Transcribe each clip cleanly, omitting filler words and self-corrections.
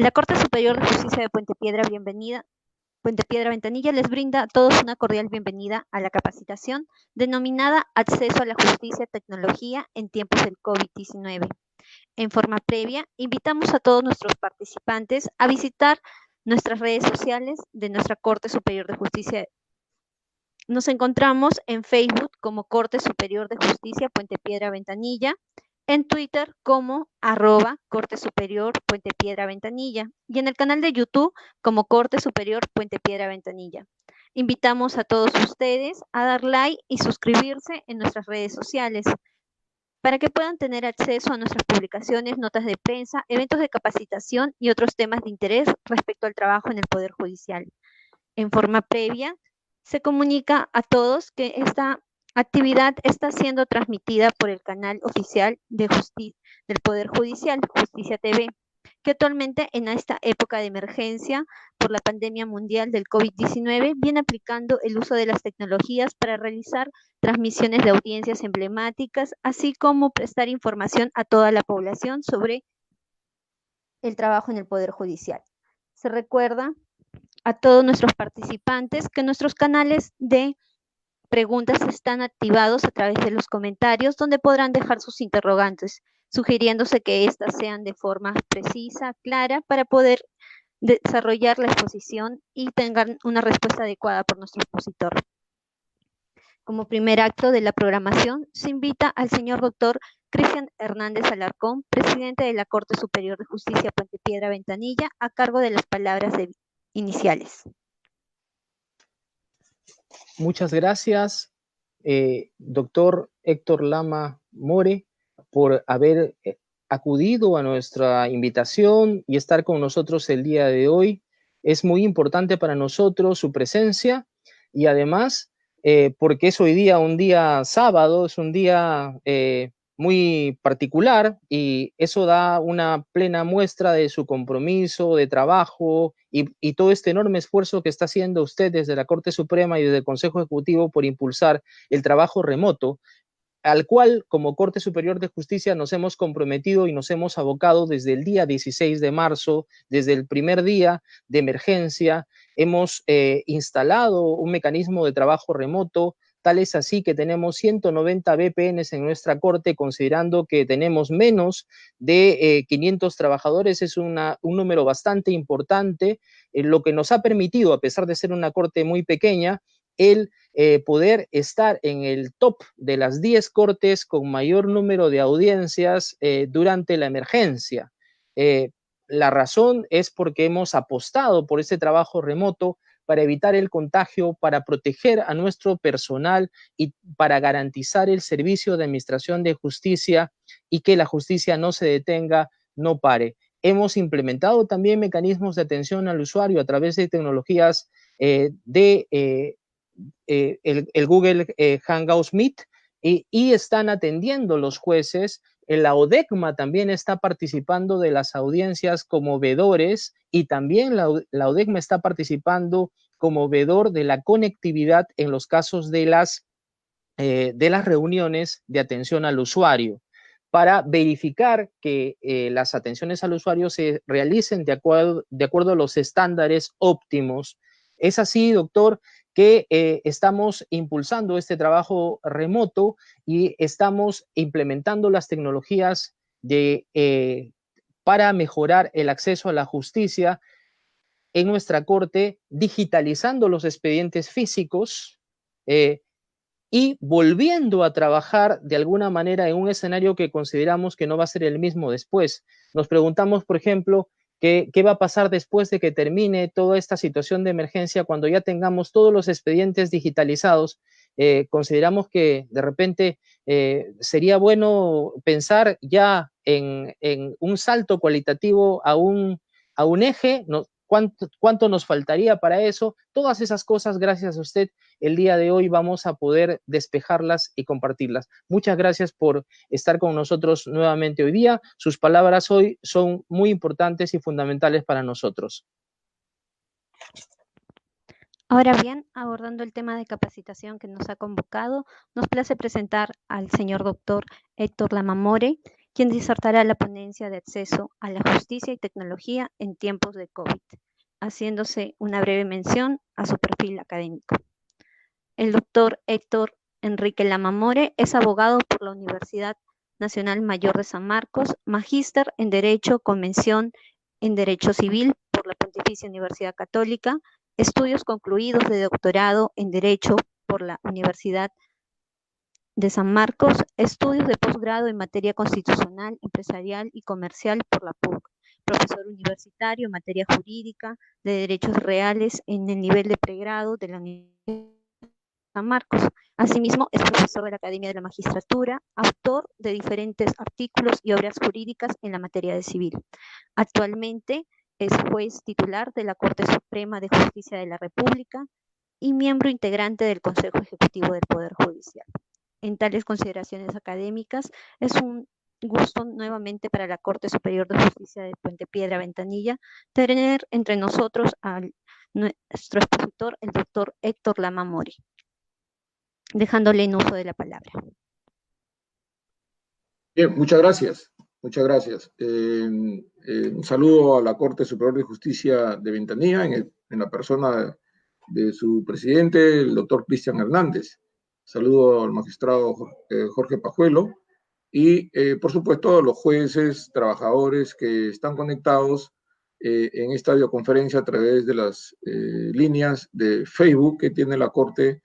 La Corte Superior de Justicia de Puente Piedra Ventanilla les brinda a todos una cordial bienvenida a la capacitación denominada Acceso a la Justicia y Tecnología en tiempos del COVID-19. En forma previa, invitamos a todos nuestros participantes a visitar nuestras redes sociales de nuestra Corte Superior de Justicia. Nos encontramos en Facebook como Corte Superior de Justicia Puente Piedra Ventanilla, en Twitter como @Corte Superior Puente Piedra Ventanilla y en el canal de YouTube como Corte Superior Puente Piedra Ventanilla. Invitamos a todos ustedes a dar like y suscribirse en nuestras redes sociales para que puedan tener acceso a nuestras publicaciones, notas de prensa, eventos de capacitación y otros temas de interés respecto al trabajo en el Poder Judicial. En forma previa, se comunica a todos que esta actividad está siendo transmitida por el canal oficial del Poder Judicial, Justicia TV, que actualmente en esta época de emergencia por la pandemia mundial del COVID-19 viene aplicando el uso de las tecnologías para realizar transmisiones de audiencias emblemáticas, así como prestar información a toda la población sobre el trabajo en el Poder Judicial. Se recuerda a todos nuestros participantes que nuestros canales de preguntas están activados a través de los comentarios, donde podrán dejar sus interrogantes, sugiriéndose que éstas sean de forma precisa, clara, para poder desarrollar la exposición y tengan una respuesta adecuada por nuestro expositor. Como primer acto de la programación, se invita al señor doctor Cristian Hernández Alarcón, presidente de la Corte Superior de Justicia Puente Piedra Ventanilla, a cargo de las palabras iniciales. Muchas gracias, doctor Héctor Lama More, por haber acudido a nuestra invitación y estar con nosotros el día de hoy. Es muy importante para nosotros su presencia y además porque es hoy día un día sábado, es un día muy particular y eso da una plena muestra de su compromiso, de trabajo y todo este enorme esfuerzo que está haciendo usted desde la Corte Suprema y desde el Consejo Ejecutivo por impulsar el trabajo remoto, al cual como Corte Superior de Justicia nos hemos comprometido y nos hemos abocado desde el día 16 de marzo, desde el primer día de emergencia. Hemos instalado un mecanismo de trabajo remoto. Tal es así que tenemos 190 VPNs en nuestra corte, considerando que tenemos menos de 500 trabajadores. Es un número bastante importante, lo que nos ha permitido, a pesar de ser una corte muy pequeña, el poder estar en el top de las 10 cortes con mayor número de audiencias durante la emergencia. La razón es porque hemos apostado por ese trabajo remoto para evitar el contagio, para proteger a nuestro personal y para garantizar el servicio de administración de justicia y que la justicia no se detenga, no pare. Hemos implementado también mecanismos de atención al usuario a través de tecnologías el Google Hangouts Meet y están atendiendo los jueces. La ODECMA también está participando de las audiencias como vedores y también la ODECMA está participando como vedor de la conectividad en los casos de las reuniones de atención al usuario para verificar que las atenciones al usuario se realicen de acuerdo a los estándares óptimos. Es así, doctor, que estamos impulsando este trabajo remoto y estamos implementando las tecnologías para mejorar el acceso a la justicia en nuestra corte, digitalizando los expedientes físicos y volviendo a trabajar de alguna manera en un escenario que consideramos que no va a ser el mismo después. Nos preguntamos, por ejemplo, ¿qué va a pasar después de que termine toda esta situación de emergencia cuando ya tengamos todos los expedientes digitalizados? Consideramos que de repente sería bueno pensar ya en un salto cualitativo a un eje. ¿Cuánto nos faltaría para eso? Todas esas cosas, gracias a usted, el día de hoy vamos a poder despejarlas y compartirlas. Muchas gracias por estar con nosotros nuevamente hoy día. Sus palabras hoy son muy importantes y fundamentales para nosotros. Ahora bien, abordando el tema de capacitación que nos ha convocado, nos place presentar al señor doctor Héctor Lama More, quien disertará la ponencia de acceso a la justicia y tecnología en tiempos de COVID, haciéndose una breve mención a su perfil académico. El doctor Héctor Enrique Lama More es abogado por la Universidad Nacional Mayor de San Marcos, magíster en Derecho con mención en Derecho Civil por la Pontificia Universidad Católica, estudios concluidos de doctorado en Derecho por la Universidad de San Marcos, estudios de posgrado en materia constitucional, empresarial y comercial por la PUC, profesor universitario en materia jurídica de derechos reales en el nivel de pregrado de la Universidad San Marcos. Asimismo, es profesor de la Academia de la Magistratura, autor de diferentes artículos y obras jurídicas en la materia de civil. Actualmente es juez titular de la Corte Suprema de Justicia de la República y miembro integrante del Consejo Ejecutivo del Poder Judicial. En tales consideraciones académicas, es un gusto nuevamente para la Corte Superior de Justicia de Puente Piedra Ventanilla tener entre nosotros a nuestro expositor, el doctor Héctor Lama More, dejándole en uso de la palabra. Bien, muchas gracias. Muchas gracias. Un saludo a la Corte Superior de Justicia de Ventanilla en la persona de su presidente, el doctor Cristian Hernández. Saludo al magistrado Jorge Pajuelo y, por supuesto, a los jueces, trabajadores que están conectados en esta videoconferencia a través de las líneas de Facebook que tiene la Corte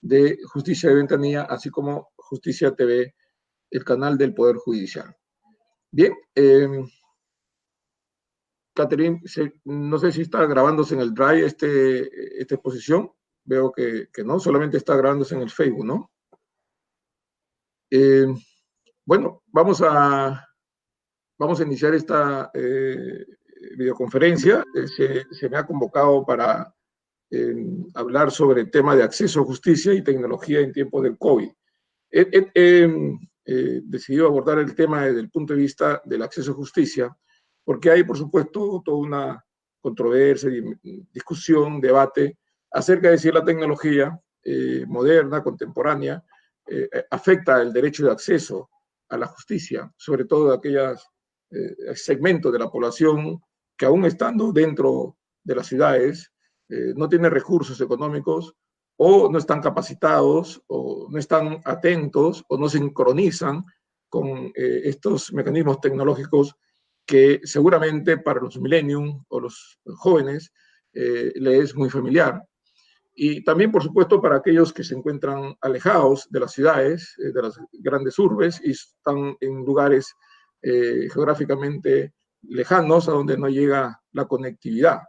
de Justicia de Ventanilla, así como Justicia TV, el canal del Poder Judicial. Bien, Catherine, no sé si está grabándose en el Drive esta exposición. Veo que no, solamente está grabándose en el Facebook, ¿no? Bueno, vamos a iniciar esta videoconferencia. Se me ha convocado para hablar sobre el tema de acceso a justicia y tecnología en tiempos del COVID. Decidido abordar el tema desde el punto de vista del acceso a justicia, porque hay, por supuesto, toda una controversia, discusión, debate acerca de si la tecnología moderna, contemporánea, afecta el derecho de acceso a la justicia, sobre todo de aquellos segmentos de la población que aún estando dentro de las ciudades no tienen recursos económicos o no están capacitados, o no están atentos, o no sincronizan con estos mecanismos tecnológicos que seguramente para los millennium o los jóvenes les es muy familiar. Y también, por supuesto, para aquellos que se encuentran alejados de las ciudades, de las grandes urbes, y están en lugares geográficamente lejanos a donde no llega la conectividad.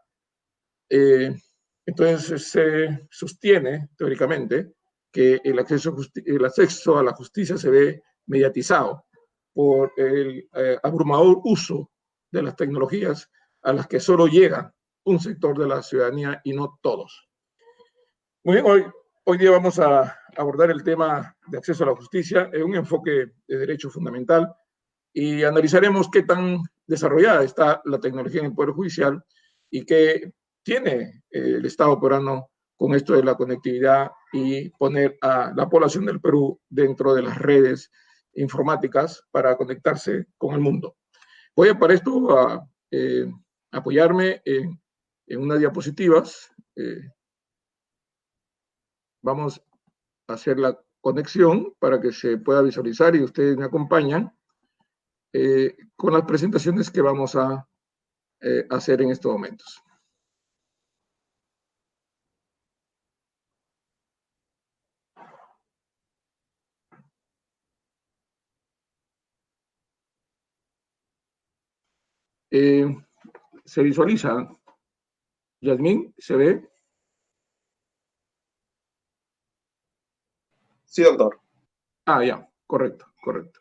Entonces se sostiene teóricamente que el acceso a la justicia se ve mediatizado por el abrumador uso de las tecnologías a las que solo llega un sector de la ciudadanía y no todos. Muy bien, hoy día vamos a abordar el tema de acceso a la justicia en un enfoque de derecho fundamental y analizaremos qué tan desarrollada está la tecnología en el Poder Judicial y qué tiene el Estado peruano con esto de la conectividad y poner a la población del Perú dentro de las redes informáticas para conectarse con el mundo. Voy para esto a apoyarme en unas diapositivas. Vamos a hacer la conexión para que se pueda visualizar y ustedes me acompañan con las presentaciones que vamos a hacer en estos momentos. ¿Se visualiza? Yasmín, ¿se ve? Sí, doctor. Ah, ya, correcto, correcto.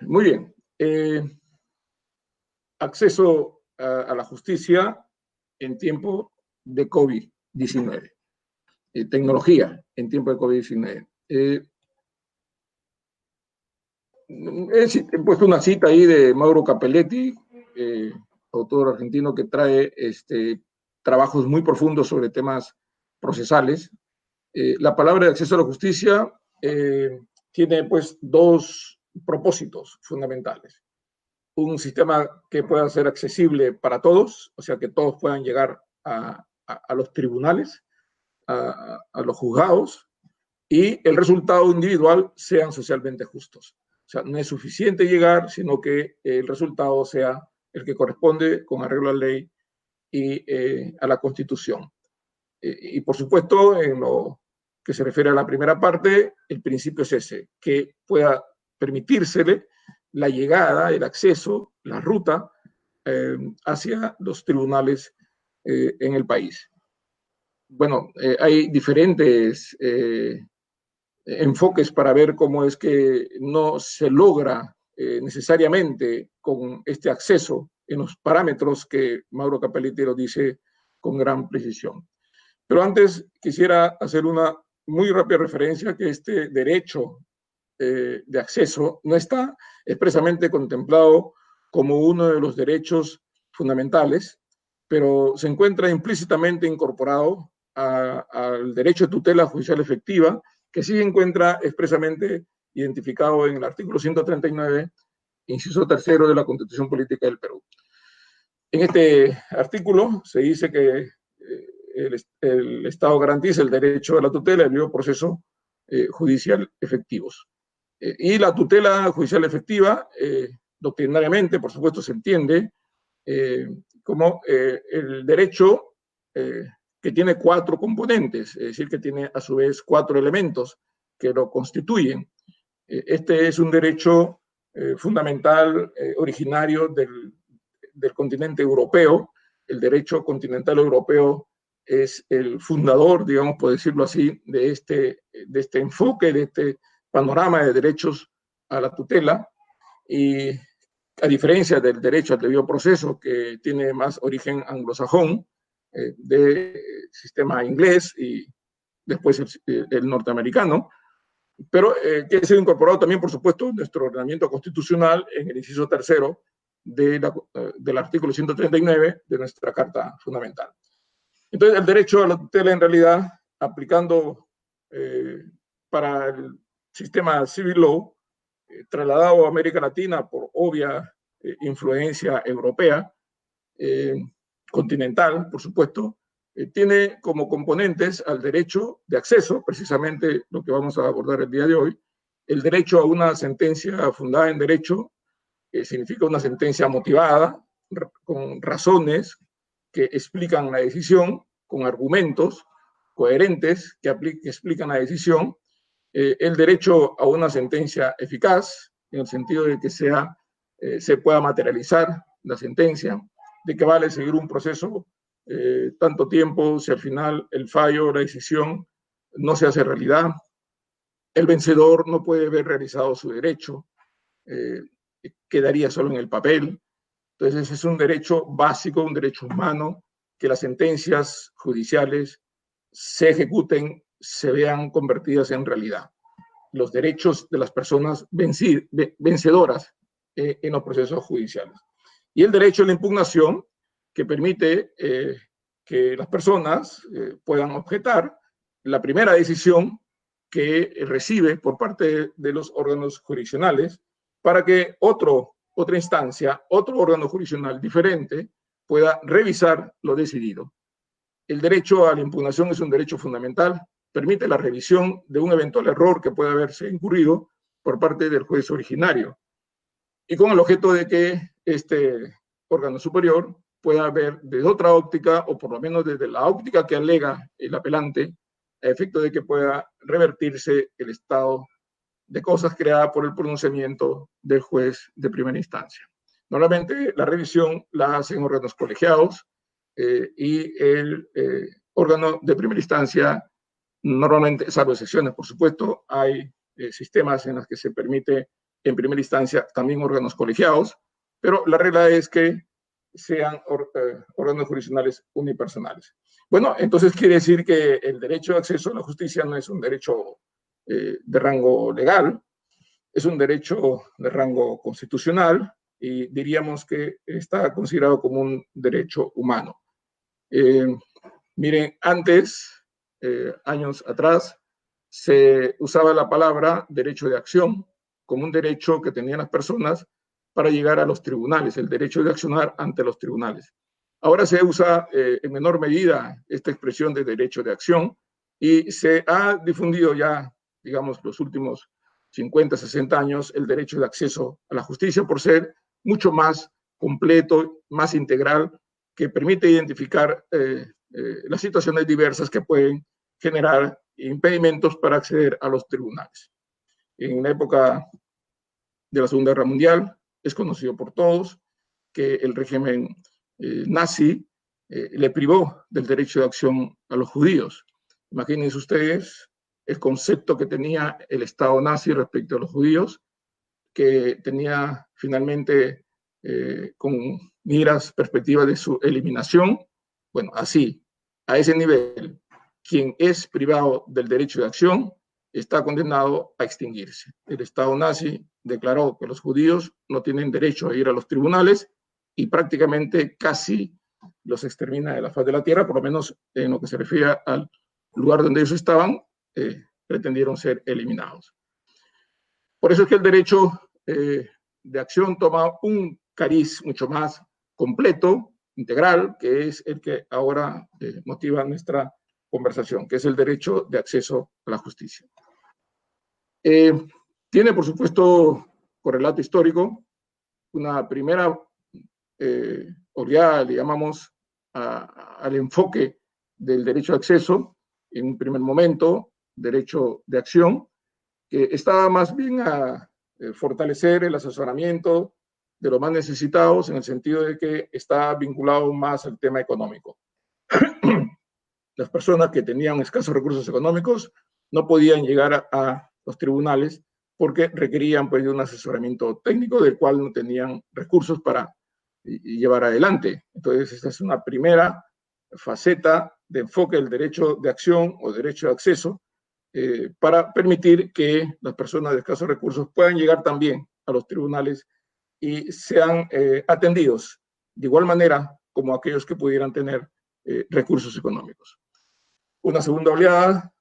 Muy bien. Acceso a la justicia en tiempo de COVID-19. Tecnología en tiempo de COVID-19. He puesto una cita ahí de Mauro Capelletti, autor argentino que trae trabajos muy profundos sobre temas procesales. La palabra de acceso a la justicia tiene pues dos propósitos fundamentales. Un sistema que pueda ser accesible para todos, o sea, que todos puedan llegar a los tribunales, a los juzgados, y el resultado individual sean socialmente justos. O sea, no es suficiente llegar, sino que el resultado sea el que corresponde con arreglo a la ley y a la Constitución. Y por supuesto, en lo que se refiere a la primera parte, el principio es ese, que pueda permitírsele la llegada, el acceso, la ruta hacia los tribunales en el país. Bueno, hay diferentes enfoques para ver cómo es que no se logra necesariamente con este acceso en los parámetros que Mauro Capelletero dice con gran precisión. Pero antes quisiera hacer una muy rápida referencia que este derecho de acceso no está expresamente contemplado como uno de los derechos fundamentales, pero se encuentra implícitamente incorporado al derecho de tutela judicial efectiva, que sí se encuentra expresamente identificado en el artículo 139, inciso tercero de la Constitución Política del Perú. En este artículo se dice que el Estado garantiza el derecho a la tutela y el debido proceso judicial efectivos. Y la tutela judicial efectiva, doctrinariamente, por supuesto, se entiende como el derecho que tiene 4 componentes, es decir, que tiene a su vez 4 elementos que lo constituyen. Este es un derecho fundamental, originario del continente europeo. El derecho continental europeo es el fundador, digamos, por decirlo así, de este enfoque, de este panorama de derechos a la tutela, y a diferencia del derecho al debido proceso, que tiene más origen anglosajón, del sistema inglés y después el norteamericano, pero que ha sido incorporado también, por supuesto, en nuestro ordenamiento constitucional en el inciso tercero del artículo 139 de nuestra Carta Fundamental. Entonces, el derecho a la tutela, en realidad, aplicando para el sistema civil law, trasladado a América Latina por obvia influencia europea, continental, por supuesto, tiene como componentes al derecho de acceso, precisamente lo que vamos a abordar el día de hoy, el derecho a una sentencia fundada en derecho, que significa una sentencia motivada, con razones que explican la decisión, con argumentos coherentes que explican la decisión, el derecho a una sentencia eficaz, en el sentido de que se pueda materializar la sentencia, de que vale seguir un proceso tanto tiempo si al final el fallo, la decisión no se hace realidad. El vencedor no puede ver realizado su derecho, quedaría solo en el papel. Entonces ese es un derecho básico, un derecho humano, que las sentencias judiciales se ejecuten, se vean convertidas en realidad. Los derechos de las personas vencedoras en los procesos judiciales. Y el derecho a la impugnación, que permite que las personas puedan objetar la primera decisión que recibe por parte de los órganos jurisdiccionales, para que otra instancia, otro órgano jurisdiccional diferente, pueda revisar lo decidido. El derecho a la impugnación es un derecho fundamental, permite la revisión de un eventual error que pueda haberse incurrido por parte del juez originario, y con el objeto de que este órgano superior pueda ver desde otra óptica, o por lo menos desde la óptica que alega el apelante, a efecto de que pueda revertirse el estado de cosas creada por el pronunciamiento del juez de primera instancia. Normalmente la revisión la hacen órganos colegiados y el órgano de primera instancia, normalmente, salvo excepciones, por supuesto, hay sistemas en los que se permite en primera instancia también órganos colegiados, pero la regla es que sean órganos jurisdiccionales unipersonales. Bueno, entonces quiere decir que el derecho de acceso a la justicia no es un derecho de rango legal, es un derecho de rango constitucional, y diríamos que está considerado como un derecho humano. Miren, antes, años atrás, se usaba la palabra derecho de acción como un derecho que tenían las personas para llegar a los tribunales, el derecho de accionar ante los tribunales. Ahora se usa en menor medida esta expresión de derecho de acción y se ha difundido ya, digamos, los últimos 50, 60 años el derecho de acceso a la justicia por ser mucho más completo, más integral, que permite identificar las situaciones diversas que pueden generar impedimentos para acceder a los tribunales. En la época de la Segunda Guerra Mundial es conocido por todos que el régimen nazi le privó del derecho de acción a los judíos. Imagínense ustedes el concepto que tenía el Estado nazi respecto a los judíos, que tenía finalmente con miras, perspectivas de su eliminación. Bueno, así, a ese nivel, quien es privado del derecho de acción está condenado a extinguirse. El Estado nazi declaró que los judíos no tienen derecho a ir a los tribunales y prácticamente casi los extermina de la faz de la tierra, por lo menos en lo que se refiere al lugar donde ellos estaban, pretendieron ser eliminados. Por eso es que el derecho de acción toma un cariz mucho más completo, integral, que es el que ahora motiva nuestra conversación, que es el derecho de acceso a la justicia. Tiene, por supuesto, correlato histórico, una primera oleada, le llamamos, al enfoque del derecho de acceso, en un primer momento, derecho de acción, que estaba más bien a fortalecer el asesoramiento de los más necesitados en el sentido de que está vinculado más al tema económico. Las personas que tenían escasos recursos económicos no podían llegar a los tribunales porque requerían pues, de un asesoramiento técnico del cual no tenían recursos para llevar adelante. Entonces, esta es una primera faceta de enfoque del derecho de acción o derecho de acceso para permitir que las personas de escasos recursos puedan llegar también a los tribunales y sean atendidos de igual manera como aquellos que pudieran tener recursos económicos. Una segunda oleada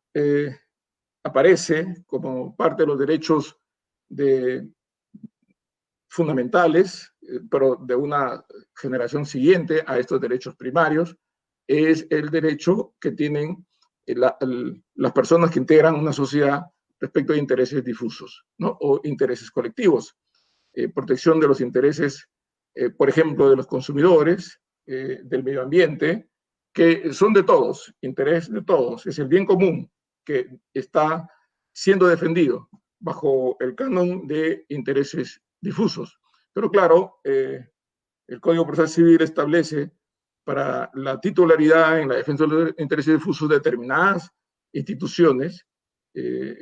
aparece como parte de los derechos fundamentales, pero de una generación siguiente a estos derechos primarios, es el derecho que tienen las personas que integran una sociedad respecto a intereses difusos, ¿no? O intereses colectivos. Protección de los intereses, por ejemplo, de los consumidores, del medio ambiente, que son de todos, interés de todos, es el bien común que está siendo defendido bajo el canon de intereses difusos. Pero claro, el Código Procesal Civil establece para la titularidad en la defensa de los intereses difusos de determinadas instituciones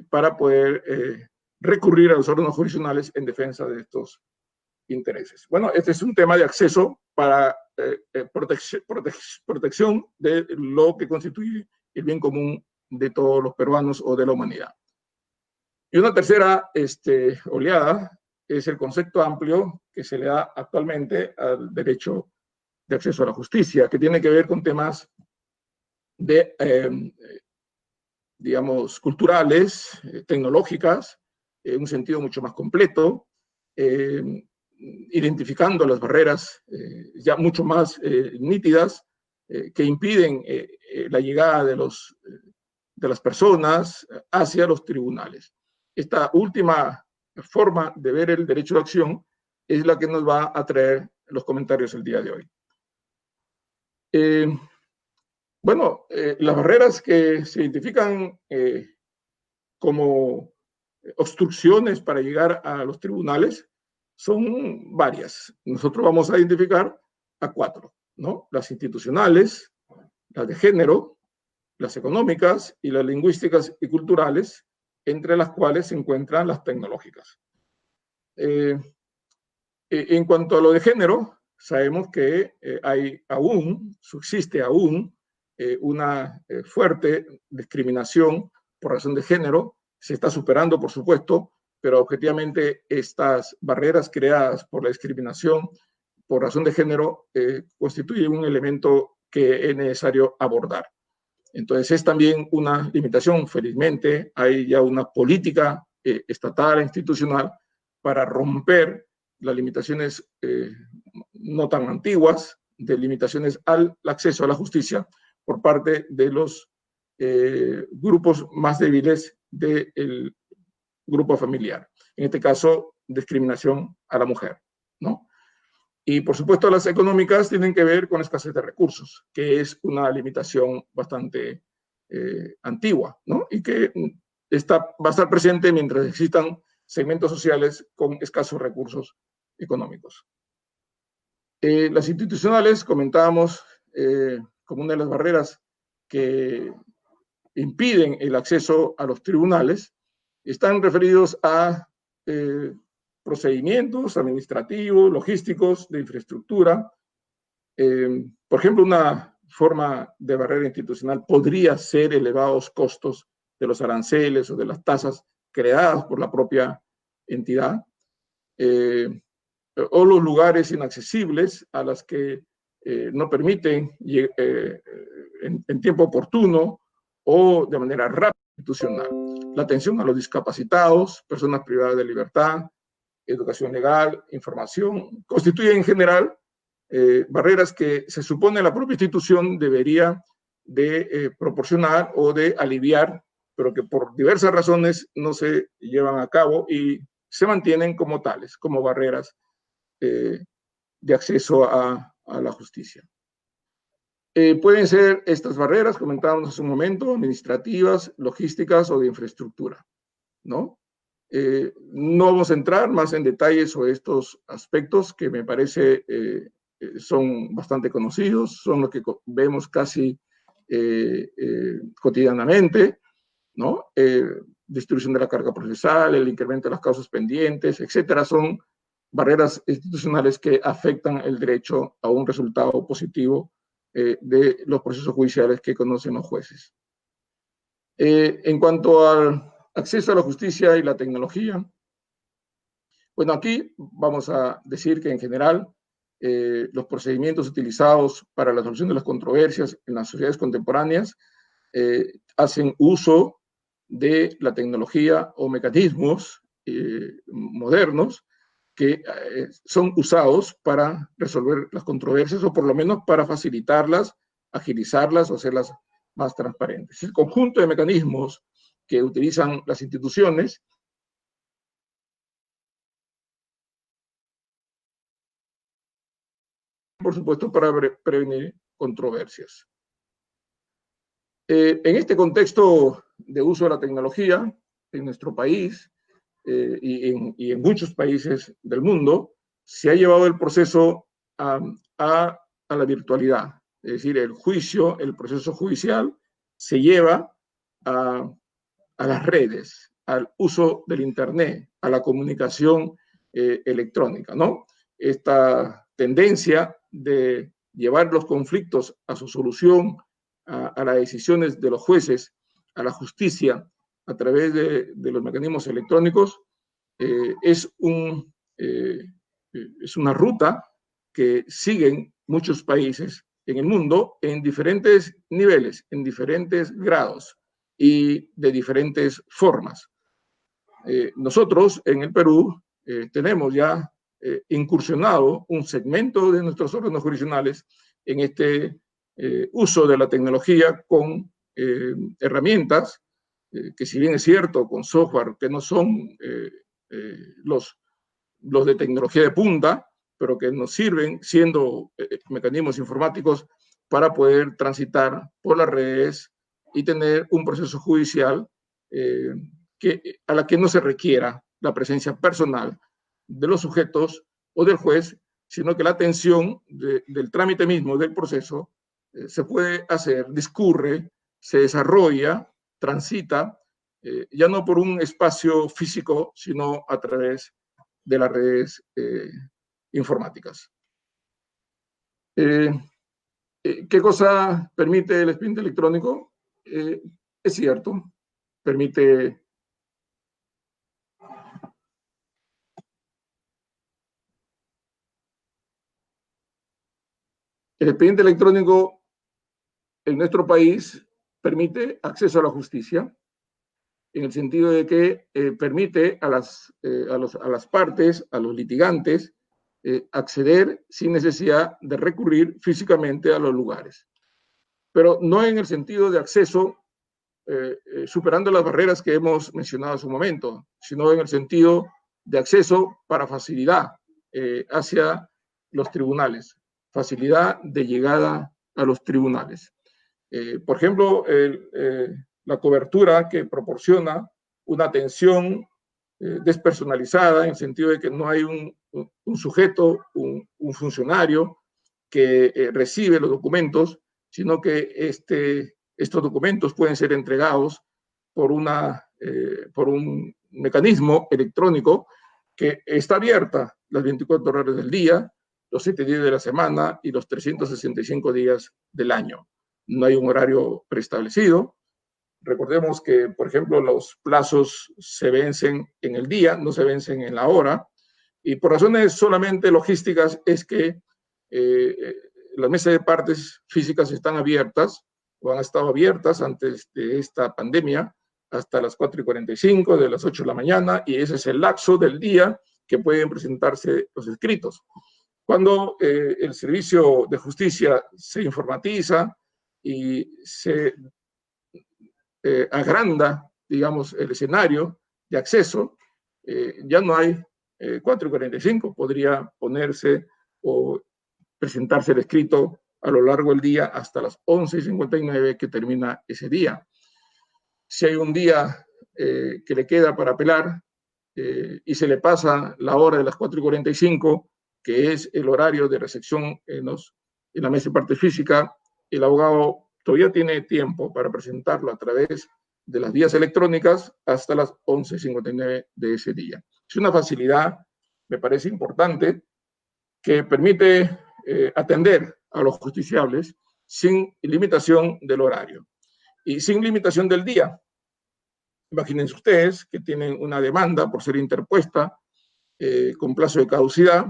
para poder recurrir a los órganos jurisdiccionales en defensa de estos intereses. Bueno, este es un tema de acceso para protección de lo que constituye el bien común de todos los peruanos o de la humanidad. Y una tercera oleada es el concepto amplio que se le da actualmente al derecho de acceso a la justicia, que tiene que ver con temas de, digamos, culturales, tecnológicas, en un sentido mucho más completo, identificando las barreras ya mucho más nítidas que impiden la llegada de las personas hacia los tribunales. Esta última forma de ver el derecho de acción es la que nos va a traer los comentarios el día de hoy. Bueno, las barreras que se identifican como obstrucciones para llegar a los tribunales son varias. Nosotros vamos a identificar a 4, ¿no? Las institucionales, las de género, las económicas y las lingüísticas y culturales, entre las cuales se encuentran las tecnológicas. En cuanto a lo de género, sabemos que subsiste aún una fuerte discriminación por razón de género. Se está superando, por supuesto, pero objetivamente estas barreras creadas por la discriminación por razón de género constituyen un elemento que es necesario abordar. Entonces es también una limitación, felizmente hay ya una política estatal e institucional para romper las limitaciones no tan antiguas, de limitaciones al acceso a la justicia por parte de los grupos más débiles del grupo familiar. En este caso, discriminación a la mujer, ¿no? Y por supuesto las económicas tienen que ver con escasez de recursos, que es una limitación bastante antigua, ¿no? Y que va a estar presente mientras existan segmentos sociales con escasos recursos económicos. Las institucionales, comentábamos, como una de las barreras que impiden el acceso a los tribunales, están referidos a procedimientos administrativos, logísticos, de infraestructura. Por ejemplo, una forma de barrera institucional podría ser elevados costos de los aranceles o de las tasas creadas por la propia entidad, o los lugares inaccesibles a las que no permiten en tiempo oportuno o de manera rápida institucional. La atención a los discapacitados, personas privadas de libertad, educación legal, información, constituyen en general barreras que se supone la propia institución debería de proporcionar o de aliviar, pero que por diversas razones no se llevan a cabo y se mantienen como tales, como barreras de acceso a la justicia. Pueden ser estas barreras, comentábamos hace un momento, administrativas, logísticas o de infraestructura, ¿no? No vamos a entrar más en detalles sobre estos aspectos que me parece son bastante conocidos, son los que vemos casi cotidianamente, ¿no? Distribución de la carga procesal, el incremento de las causas pendientes, etcétera, son barreras institucionales que afectan el derecho a un resultado positivo de los procesos judiciales que conocen los jueces. En cuanto al acceso a la justicia y la tecnología, bueno, aquí vamos a decir que en general los procedimientos utilizados para la solución de las controversias en las sociedades contemporáneas hacen uso de la tecnología o mecanismos modernos que son usados para resolver las controversias o por lo menos para facilitarlas, agilizarlas o hacerlas más transparentes. El conjunto de mecanismos que utilizan las instituciones por supuesto para prevenir controversias. En este contexto de uso de la tecnología en nuestro país y en muchos países del mundo, se ha llevado el proceso a la virtualidad. Es decir, el juicio, el proceso judicial se lleva a las redes, al uso del Internet, a la comunicación electrónica, ¿no? Esta tendencia de llevar los conflictos a su solución, a las decisiones de los jueces, a la justicia, a través de los mecanismos electrónicos, es una ruta que siguen muchos países en el mundo en diferentes niveles, en diferentes grados y de diferentes formas. Nosotros en el Perú tenemos ya incursionado un segmento de nuestros órganos jurisdiccionales en este uso de la tecnología con herramientas que, si bien es cierto, con software que no son los de tecnología de punta, pero que nos sirven siendo mecanismos informáticos para poder transitar por las redes y tener un proceso judicial a la que no se requiera la presencia personal de los sujetos o del juez, sino que la atención del trámite mismo del proceso se puede hacer, discurre, se desarrolla, transita, ya no por un espacio físico, sino a través de las redes informáticas. ¿Qué cosa permite el expediente electrónico? Es cierto, permite el expediente electrónico en nuestro país permite acceso a la justicia. en el sentido de que permite a las partes, a los litigantes, acceder sin necesidad de recurrir físicamente a los lugares. Pero no en el sentido de acceso superando las barreras que hemos mencionado hace un momento, sino en el sentido de acceso para facilidad hacia los tribunales, facilidad de llegada a los tribunales. Por ejemplo, la cobertura que proporciona una atención despersonalizada, en el sentido de que no hay un sujeto, un funcionario que recibe los documentos, sino que estos documentos pueden ser entregados por un mecanismo electrónico que está abierta las 24 horas del día, los 7 días de la semana y los 365 días del año. No hay un horario preestablecido. Recordemos que, por ejemplo, los plazos se vencen en el día, no se vencen en la hora, y por razones solamente logísticas es que las mesas de partes físicas están abiertas o han estado abiertas antes de esta pandemia hasta las 4:45 de las 8 de la mañana, y ese es el lapso del día que pueden presentarse los escritos. Cuando el servicio de justicia se informatiza y se agranda, digamos, el escenario de acceso, ya no hay 4:45, podría ponerse o presentarse el escrito a lo largo del día hasta las 11:59 que termina ese día. Si hay un día que le queda para apelar y se le pasa la hora de las 4:45, que es el horario de recepción en la mesa de parte física, el abogado todavía tiene tiempo para presentarlo a través de las vías electrónicas hasta las 11:59 de ese día. Es una facilidad, me parece importante, que permite atender a los justiciables sin limitación del horario y sin limitación del día. Imagínense ustedes que tienen una demanda por ser interpuesta con plazo de caducidad,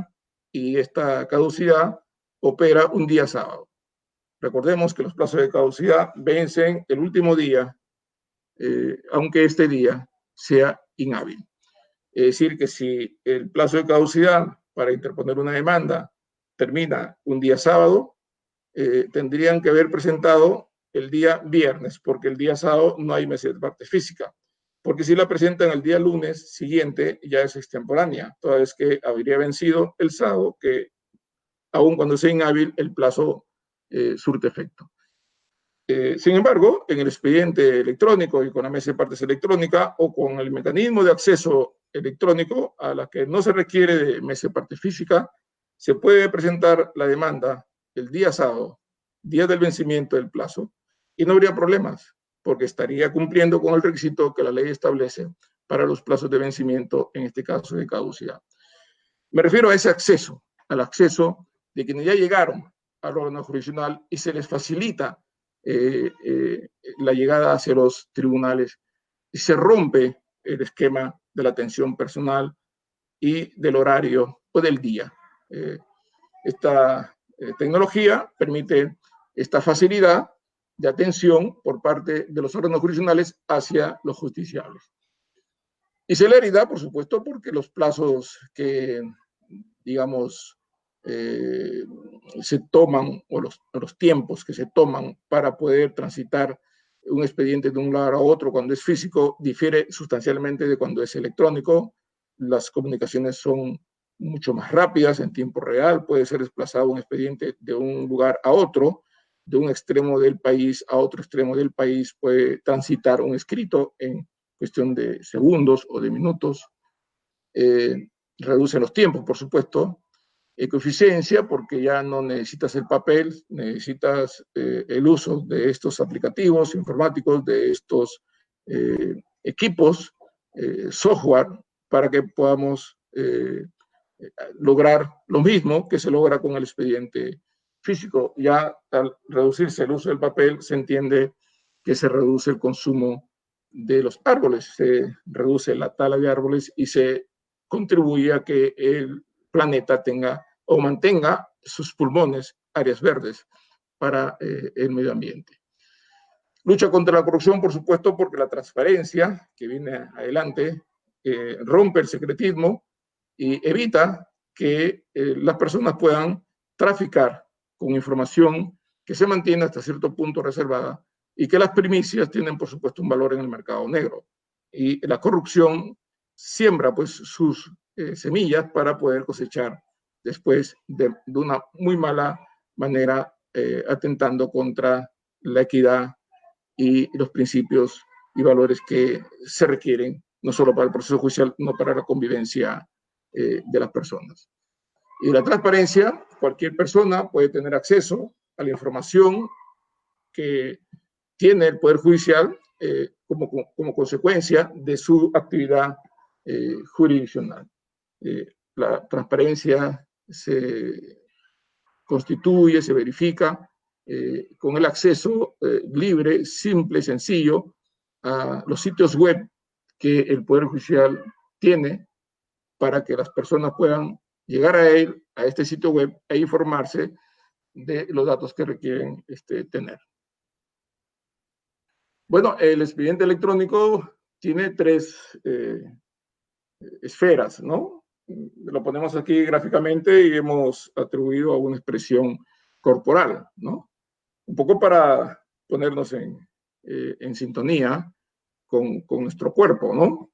y esta caducidad opera un día sábado. Recordemos que los plazos de caducidad vencen el último día, aunque este día sea inhábil. Es decir, que si el plazo de caducidad para interponer una demanda termina un día sábado, tendrían que haber presentado el día viernes, porque el día sábado no hay mesa de parte física. Porque si la presentan el día lunes siguiente, ya es extemporánea, toda vez que habría vencido el sábado, que aun cuando sea inhábil, el plazo surte efecto. Sin embargo, en el expediente electrónico y con la mesa de partes electrónica o con el mecanismo de acceso electrónico a la que no se requiere de mesa de parte física, se puede presentar la demanda el día sábado, día del vencimiento del plazo, y no habría problemas, porque estaría cumpliendo con el requisito que la ley establece para los plazos de vencimiento, en este caso de caducidad. Me refiero a ese acceso, al acceso de quienes ya llegaron al órgano jurisdiccional y se les facilita la llegada hacia los tribunales y se rompe el esquema de la atención personal y del horario o del día. Esta tecnología permite esta facilidad de atención por parte de los órganos jurisdiccionales hacia los justiciables. Y celeridad, por supuesto, porque los plazos que, digamos, se toman, o los tiempos que se toman para poder transitar un expediente de un lugar a otro cuando es físico, difiere sustancialmente de cuando es electrónico. Las comunicaciones son mucho más rápidas, en tiempo real, puede ser desplazado un expediente de un lugar a otro, de un extremo del país a otro extremo del país, puede transitar un escrito en cuestión de segundos o de minutos. Reduce los tiempos, por supuesto. Ecoeficiencia, porque ya no necesitas el papel, necesitas el uso de estos aplicativos informáticos, de estos equipos, software, para que podamos lograr lo mismo que se logra con el expediente físico. Ya al reducirse el uso del papel, se entiende que se reduce el consumo de los árboles, se reduce la tala de árboles y se contribuye a que el planeta tenga o mantenga sus pulmones, áreas verdes para el medio ambiente. Lucha contra la corrupción, por supuesto, porque la transparencia que viene adelante rompe el secretismo y evita que las personas puedan traficar con información que se mantiene hasta cierto punto reservada y que las primicias tienen, por supuesto, un valor en el mercado negro. Y la corrupción siembra, pues, sus semillas para poder cosechar después de una muy mala manera, atentando contra la equidad y los principios y valores que se requieren, no solo para el proceso judicial, sino para la convivencia de las personas. Y la transparencia, cualquier persona puede tener acceso a la información que tiene el Poder Judicial como consecuencia de su actividad jurisdiccional. La transparencia se constituye, se verifica con el acceso libre, simple y sencillo a los sitios web que el Poder Judicial tiene para que las personas puedan llegar a él, a este sitio web, e informarse de los datos que requieren tener. Bueno, el expediente electrónico tiene tres esferas, ¿no? Lo ponemos aquí gráficamente y hemos atribuido a una expresión corporal, ¿no? Un poco para ponernos en sintonía con nuestro cuerpo, ¿no?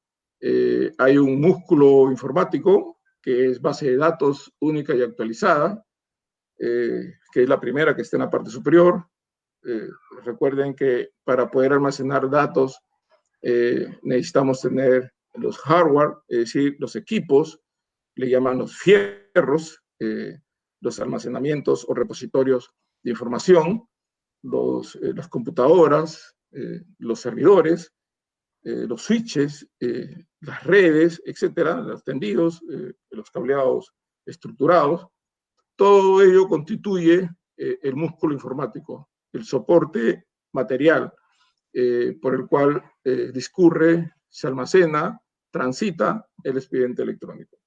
Hay un músculo informático que es base de datos única y actualizada, que es la primera que está en la parte superior. Recuerden que para poder almacenar datos necesitamos tener los hardware, es decir, los equipos, le llaman los fierros, los almacenamientos o repositorios de información, las computadoras, los servidores, los switches, las redes, etcétera, los tendidos, los cableados estructurados. Todo ello constituye el músculo informático, el soporte material por el cual discurre, se almacena, transita el expediente electrónico.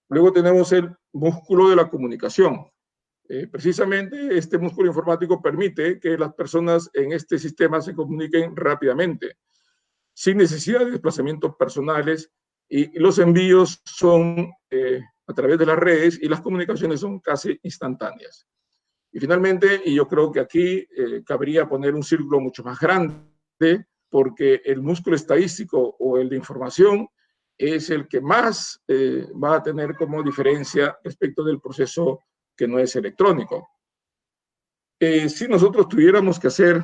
Luego tenemos el músculo de la comunicación. Precisamente este músculo informático permite que las personas en este sistema se comuniquen rápidamente, sin necesidad de desplazamientos personales, y los envíos son a través de las redes y las comunicaciones son casi instantáneas. Y finalmente, y yo creo que aquí cabría poner un círculo mucho más grande, porque el músculo estadístico o el de información es el que más va a tener como diferencia respecto del proceso que no es electrónico. Si nosotros tuviéramos que hacer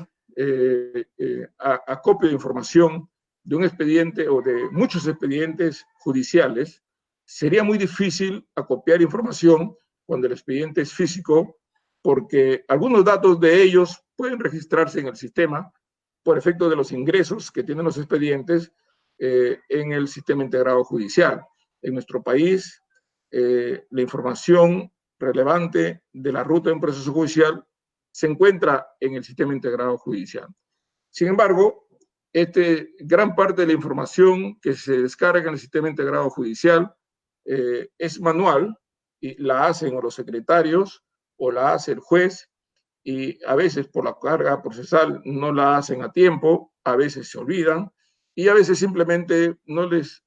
acopio de información de un expediente o de muchos expedientes judiciales, sería muy difícil acopiar información cuando el expediente es físico, porque algunos datos de ellos pueden registrarse en el sistema por efecto de los ingresos que tienen los expedientes en el sistema integrado judicial. En nuestro país, la información relevante de la ruta de un proceso judicial se encuentra en el sistema integrado judicial. Sin embargo, gran parte de la información que se descarga en el sistema integrado judicial es manual y la hacen o los secretarios o la hace el juez, y a veces por la carga procesal no la hacen a tiempo, a veces se olvidan y a veces simplemente no les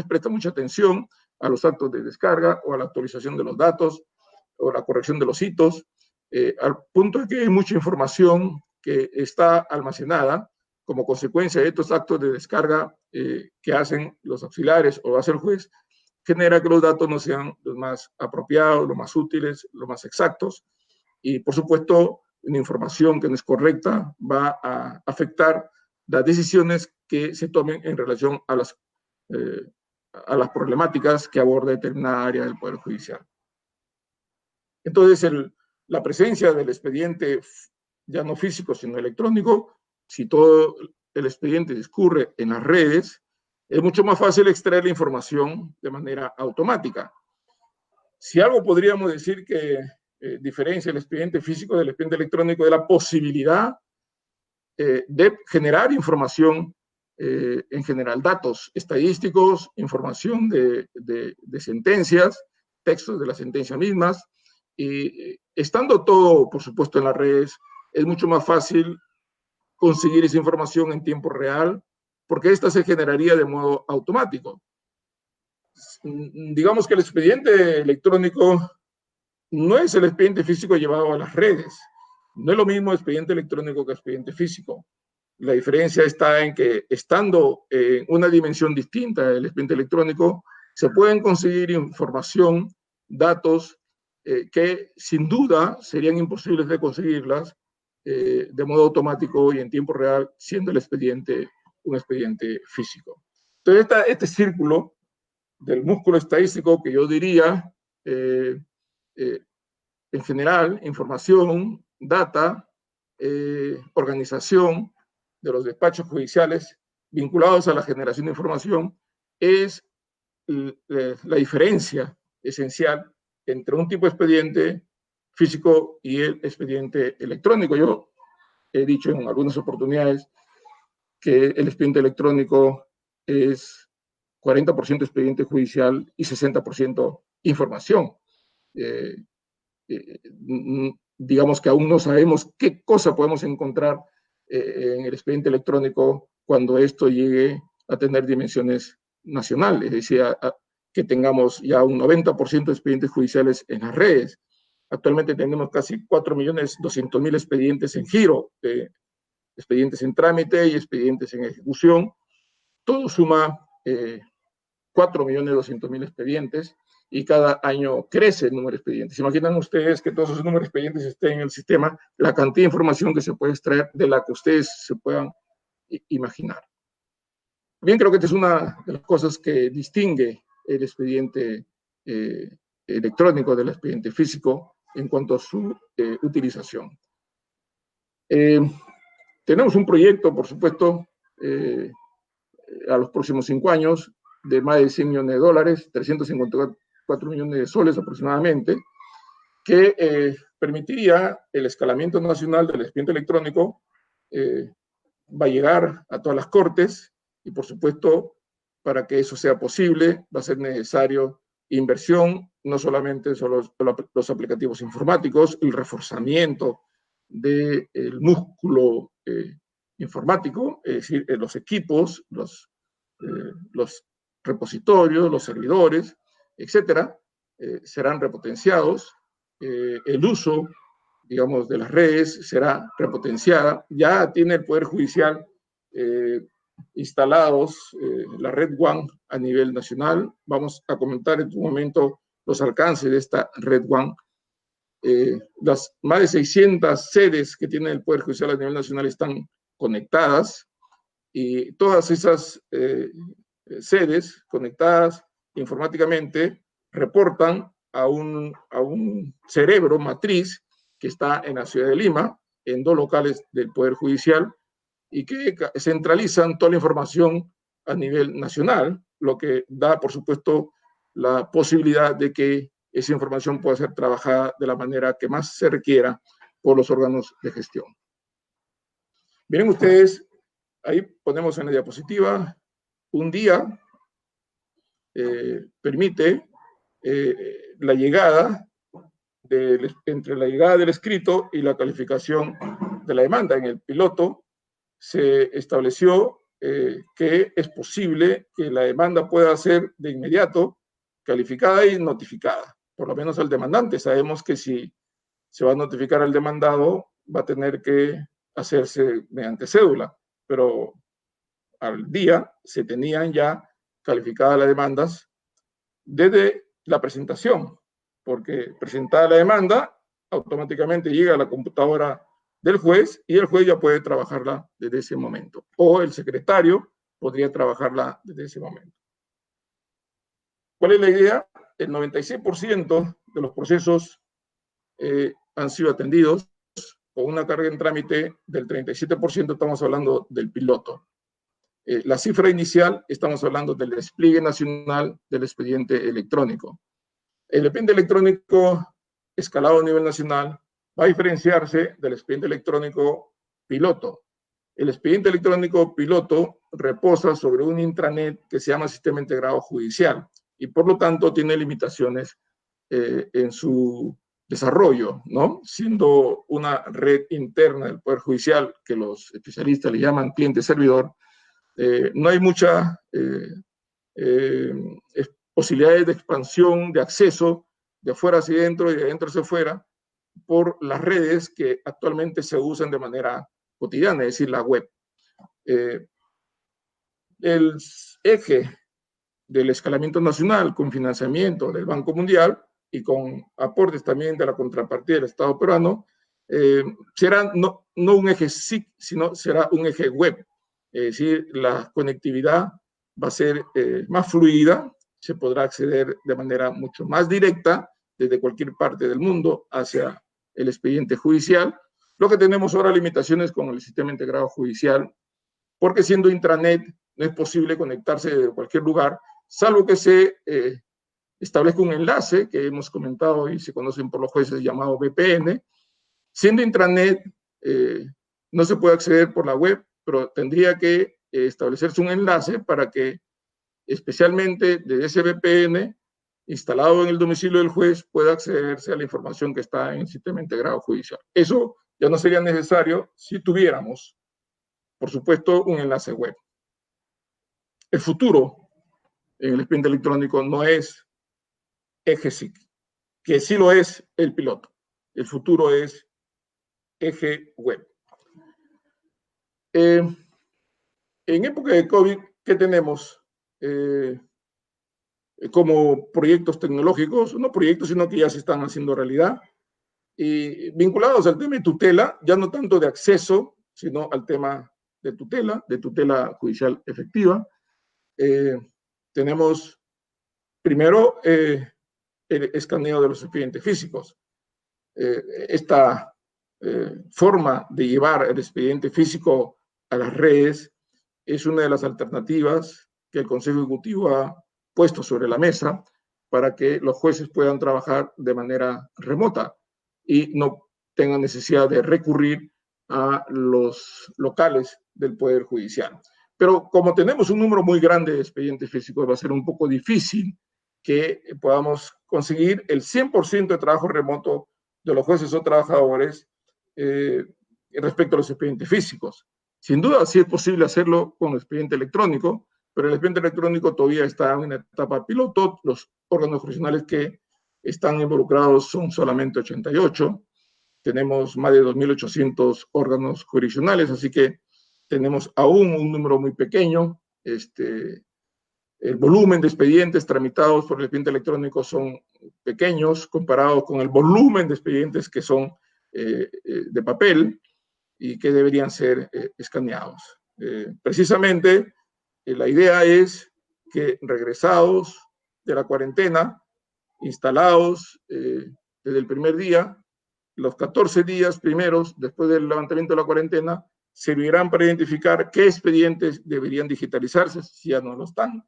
presta mucha atención a los actos de descarga o a la actualización de los datos o la corrección de los hitos, al punto de que hay mucha información que está almacenada como consecuencia de estos actos de descarga que hacen los auxiliares o hace el juez, genera que los datos no sean los más apropiados, los más útiles, los más exactos. Y, por supuesto, una información que no es correcta va a afectar las decisiones que se tomen en relación a las problemáticas que aborda determinada área del Poder Judicial. Entonces, la presencia del expediente, ya no físico, sino electrónico, si todo el expediente discurre en las redes, es mucho más fácil extraer la información de manera automática. Si algo podríamos decir que diferencia el expediente físico del expediente electrónico de la posibilidad de generar información en general, datos estadísticos, información de sentencias, textos de las sentencias mismas, y estando todo, por supuesto, en las redes, es mucho más fácil conseguir esa información en tiempo real, porque esta se generaría de modo automático. Digamos que el expediente electrónico no es el expediente físico llevado a las redes. No es lo mismo expediente electrónico que expediente físico. La diferencia está en que, estando en una dimensión distinta del expediente electrónico, se pueden conseguir información, datos, que sin duda serían imposibles de conseguirlas de modo automático y en tiempo real, siendo el expediente un expediente físico. Entonces, este círculo del músculo estadístico, que yo diría, en general, información, data, organización de los despachos judiciales vinculados a la generación de información, es la diferencia esencial entre un tipo de expediente físico y el expediente electrónico. Yo he dicho en algunas oportunidades que el expediente electrónico es 40% expediente judicial y 60% información. Digamos que aún no sabemos qué cosa podemos encontrar en el expediente electrónico cuando esto llegue a tener dimensiones nacionales, es decir, que tengamos ya un 90% de expedientes judiciales en las redes. Actualmente tenemos casi 4.200.000 expedientes en giro, expedientes en trámite y expedientes en ejecución. Todo suma 4.200.000 expedientes, y cada año crece el número de expedientes. ¿Se imaginan ustedes que todos esos números de expedientes estén en el sistema? La cantidad de información que se puede extraer, de la que ustedes se puedan imaginar. Bien, creo que esta es una de las cosas que distingue el expediente electrónico del expediente físico en cuanto a su utilización. Tenemos un proyecto, por supuesto, a los próximos 5 años, de más de 100 millones de dólares, 354 millones de soles aproximadamente, que permitiría el escalamiento nacional del expediente electrónico. Va a llegar a todas las cortes, y por supuesto, para que eso sea posible, va a ser necesario inversión, no solamente son los aplicativos informáticos, el reforzamiento del músculo informático, es decir, los equipos, los repositorios, los servidores, etcétera, serán repotenciados. El uso, digamos, de las redes será repotenciada. Ya tiene el Poder Judicial instalados la Red WAN a nivel nacional. Vamos a comentar en un momento los alcances de esta Red WAN. Las más de 600 sedes que tiene el Poder Judicial a nivel nacional están conectadas, y todas esas sedes conectadas informáticamente reportan a un cerebro matriz que está en la ciudad de Lima, en 2 locales del Poder Judicial, y que centralizan toda la información a nivel nacional, lo que da, por supuesto, la posibilidad de que esa información pueda ser trabajada de la manera que más se requiera por los órganos de gestión. Miren ustedes, ahí ponemos en la diapositiva, un día permite la llegada entre la llegada del escrito y la calificación de la demanda. En el piloto se estableció que es posible que la demanda pueda ser de inmediato calificada y notificada, por lo menos al demandante. Sabemos que si se va a notificar al demandado, va a tener que hacerse mediante cédula, pero al día se tenían ya calificadas las demandas desde la presentación, porque presentada la demanda, automáticamente llega a la computadora del juez, y el juez ya puede trabajarla desde ese momento, o el secretario podría trabajarla desde ese momento. ¿Cuál es la idea? El 96% de los procesos han sido atendidos con una carga en trámite del 37%, estamos hablando del piloto. La cifra inicial, estamos hablando del despliegue nacional del expediente electrónico. El expediente electrónico escalado a nivel nacional va a diferenciarse del expediente electrónico piloto. El expediente electrónico piloto reposa sobre un intranet que se llama Sistema Integrado Judicial, y por lo tanto tiene limitaciones en su desarrollo, ¿no? Siendo una red interna del Poder Judicial, que los especialistas le llaman cliente-servidor, no hay muchas posibilidades de expansión, de acceso de afuera hacia adentro y de adentro hacia afuera por las redes que actualmente se usan de manera cotidiana, es decir, la web. El eje del escalamiento nacional con financiamiento del Banco Mundial y con aportes también de la contrapartida del Estado peruano, será no un eje SIC, sino será un eje web. Es decir, la conectividad va a ser más fluida, se podrá acceder de manera mucho más directa desde cualquier parte del mundo hacia el expediente judicial. Lo que tenemos ahora limitaciones con el sistema integrado judicial, porque siendo intranet no es posible conectarse desde cualquier lugar, salvo que se establezca un enlace que hemos comentado y se conocen por los jueces llamado VPN. Siendo intranet, no se puede acceder por la web, pero tendría que establecerse un enlace para que, especialmente desde ese VPN instalado en el domicilio del juez, pueda accederse a la información que está en el sistema integrado judicial. Eso ya no sería necesario si tuviéramos, por supuesto, un enlace web. El futuro en el expediente electrónico no es eje SIC, que sí lo es el piloto. El futuro es eje web. En época de COVID, ¿qué tenemos como proyectos tecnológicos? No proyectos, sino que ya se están haciendo realidad. Y vinculados al tema de tutela, ya no tanto de acceso, sino al tema de tutela judicial efectiva. Tenemos primero el escaneo de los expedientes físicos. Esta forma de llevar el expediente físico a las redes es una de las alternativas que el Consejo Ejecutivo ha puesto sobre la mesa para que los jueces puedan trabajar de manera remota y no tengan necesidad de recurrir a los locales del Poder Judicial. Pero como tenemos un número muy grande de expedientes físicos, va a ser un poco difícil que podamos conseguir el 100% de trabajo remoto de los jueces o trabajadores respecto a los expedientes físicos. Sin duda, sí es posible hacerlo con el expediente electrónico, pero el expediente electrónico todavía está en una etapa piloto. Los órganos jurisdiccionales que están involucrados son solamente 88. Tenemos más de 2.800 órganos jurisdiccionales, así que tenemos aún un número muy pequeño. El volumen de expedientes tramitados por el expediente electrónico son pequeños comparados con el volumen de expedientes que son de papel y que deberían ser escaneados. Precisamente, la idea es que regresados de la cuarentena, instalados desde el primer día, los 14 días primeros después del levantamiento de la cuarentena, servirán para identificar qué expedientes deberían digitalizarse, si ya no lo están,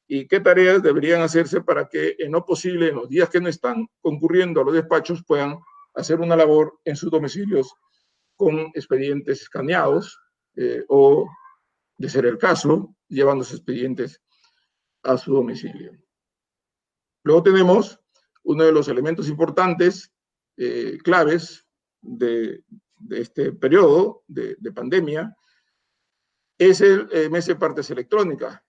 y qué tareas deberían hacerse para que, en lo posible, en los días que no están concurriendo a los despachos, puedan hacer una labor en sus domicilios con expedientes escaneados o, de ser el caso, llevando sus expedientes a su domicilio. Luego tenemos uno de los elementos importantes, claves de este periodo de pandemia, es el mes de partes electrónica.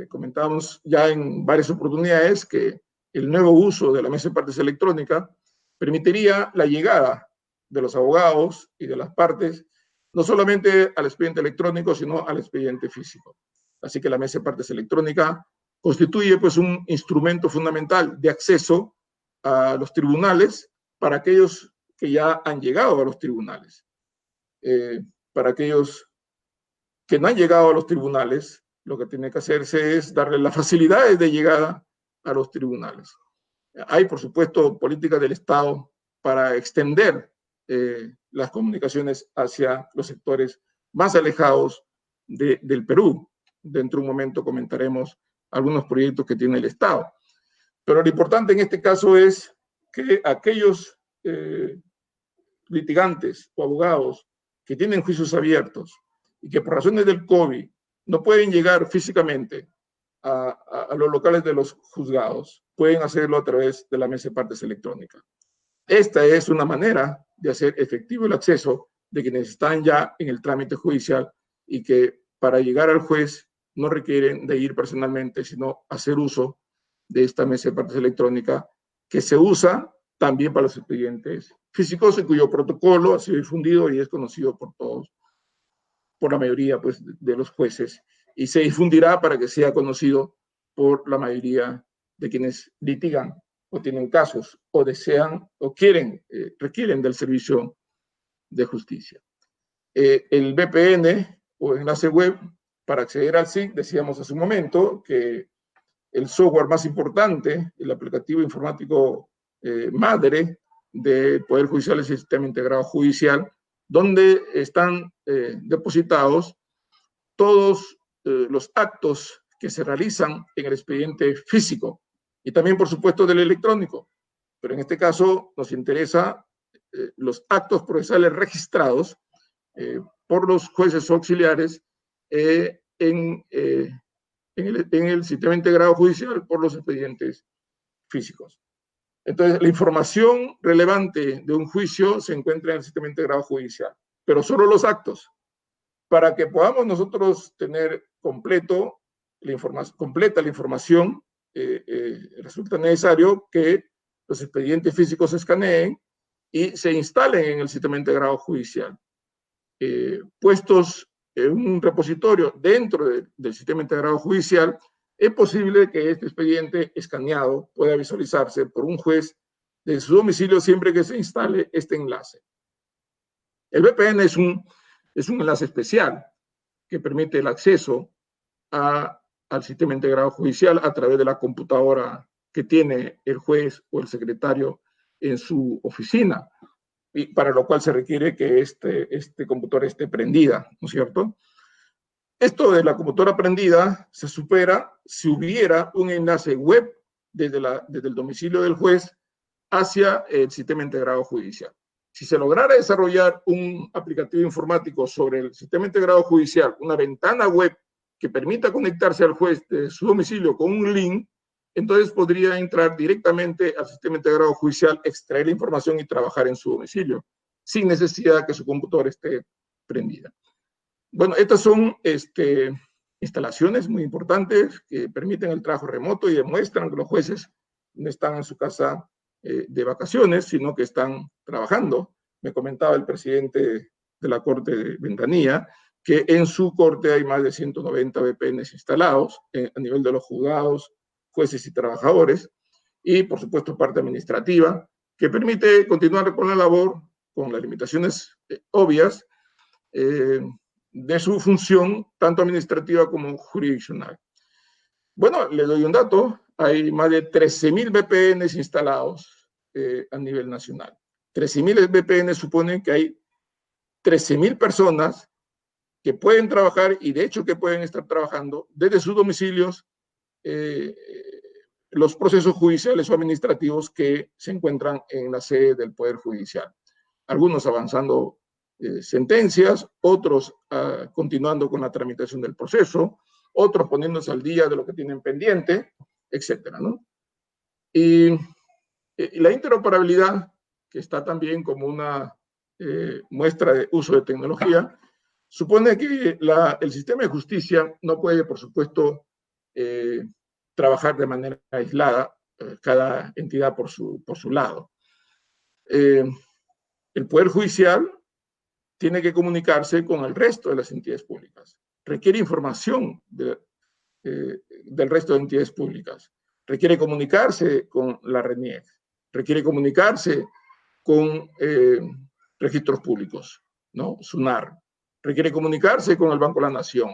Comentábamos ya en varias oportunidades que el nuevo uso de la mesa de partes electrónica permitiría la llegada de los abogados y de las partes, no solamente al expediente electrónico, sino al expediente físico. Así que la mesa de partes electrónica constituye pues un instrumento fundamental de acceso a los tribunales para aquellos que ya han llegado a los tribunales. Para aquellos que no han llegado a los tribunales, lo que tiene que hacerse es darle las facilidades de llegada a los tribunales. Hay, por supuesto, políticas del Estado para extender las comunicaciones hacia los sectores más alejados del Perú. Dentro de un momento comentaremos algunos proyectos que tiene el Estado. Pero lo importante en este caso es que aquellos litigantes o abogados que tienen juicios abiertos y que por razones del COVID no pueden llegar físicamente a los locales de los juzgados, pueden hacerlo a través de la mesa de partes electrónica. Esta es una manera de hacer efectivo el acceso de quienes están ya en el trámite judicial y que para llegar al juez no requieren de ir personalmente, sino hacer uso de esta mesa de partes electrónica que se usa también para los expedientes físicos y cuyo protocolo ha sido difundido y es conocido por todos, por la mayoría pues, de los jueces, y se difundirá para que sea conocido por la mayoría de quienes litigan o tienen casos o desean o quieren, requieren del servicio de justicia. El VPN o enlace web para acceder al SIC, decíamos hace un momento que el software más importante, el aplicativo informático madre del Poder Judicial es el Sistema Integrado Judicial, donde están depositados todos los actos que se realizan en el expediente físico y también, por supuesto, del electrónico. Pero en este caso nos interesa los actos procesales registrados por los jueces auxiliares en el sistema integrado judicial por los expedientes físicos. Entonces, la información relevante de un juicio se encuentra en el sistema integrado judicial, pero solo los actos. Para que podamos nosotros tener completa la información, resulta necesario que los expedientes físicos se escaneen y se instalen en el sistema integrado judicial. Puestos en un repositorio dentro del sistema integrado judicial, es posible que este expediente escaneado pueda visualizarse por un juez de su domicilio siempre que se instale este enlace. El VPN es un enlace especial que permite el acceso al sistema integrado judicial a través de la computadora que tiene el juez o el secretario en su oficina, y para lo cual se requiere que este computador esté prendida, ¿no es cierto? Esto de la computadora prendida se supera si hubiera un enlace web desde el domicilio del juez hacia el sistema integrado judicial. Si se lograra desarrollar un aplicativo informático sobre el sistema integrado judicial, una ventana web que permita conectarse al juez de su domicilio con un link, entonces podría entrar directamente al sistema integrado judicial, extraer la información y trabajar en su domicilio, sin necesidad de que su computadora esté prendida. Bueno, estas son instalaciones muy importantes que permiten el trabajo remoto y demuestran que los jueces no están en su casa de vacaciones, sino que están trabajando. Me comentaba el presidente de la Corte de Ventanilla que en su corte hay más de 190 VPNs instalados a nivel de los juzgados, jueces y trabajadores, y por supuesto parte administrativa, que permite continuar con la labor con las limitaciones obvias de su función, tanto administrativa como jurisdiccional. Bueno, le doy un dato, hay más de 13.000 VPNs instalados a nivel nacional. 13.000 VPNs suponen que hay 13.000 personas que pueden trabajar y de hecho que pueden estar trabajando desde sus domicilios los procesos judiciales o administrativos que se encuentran en la sede del Poder Judicial. Algunos avanzando sentencias, otros continuando con la tramitación del proceso, otros poniéndose al día de lo que tienen pendiente, etcétera, ¿no? Y la interoperabilidad, que está también como una muestra de uso de tecnología, supone que el sistema de justicia no puede, por supuesto, trabajar de manera aislada, cada entidad por su lado. El Poder Judicial tiene que comunicarse con el resto de las entidades públicas. Requiere información del resto de entidades públicas. Requiere comunicarse con la RENIEC. Requiere comunicarse con registros públicos, ¿no? SUNAR. Requiere comunicarse con el Banco de la Nación.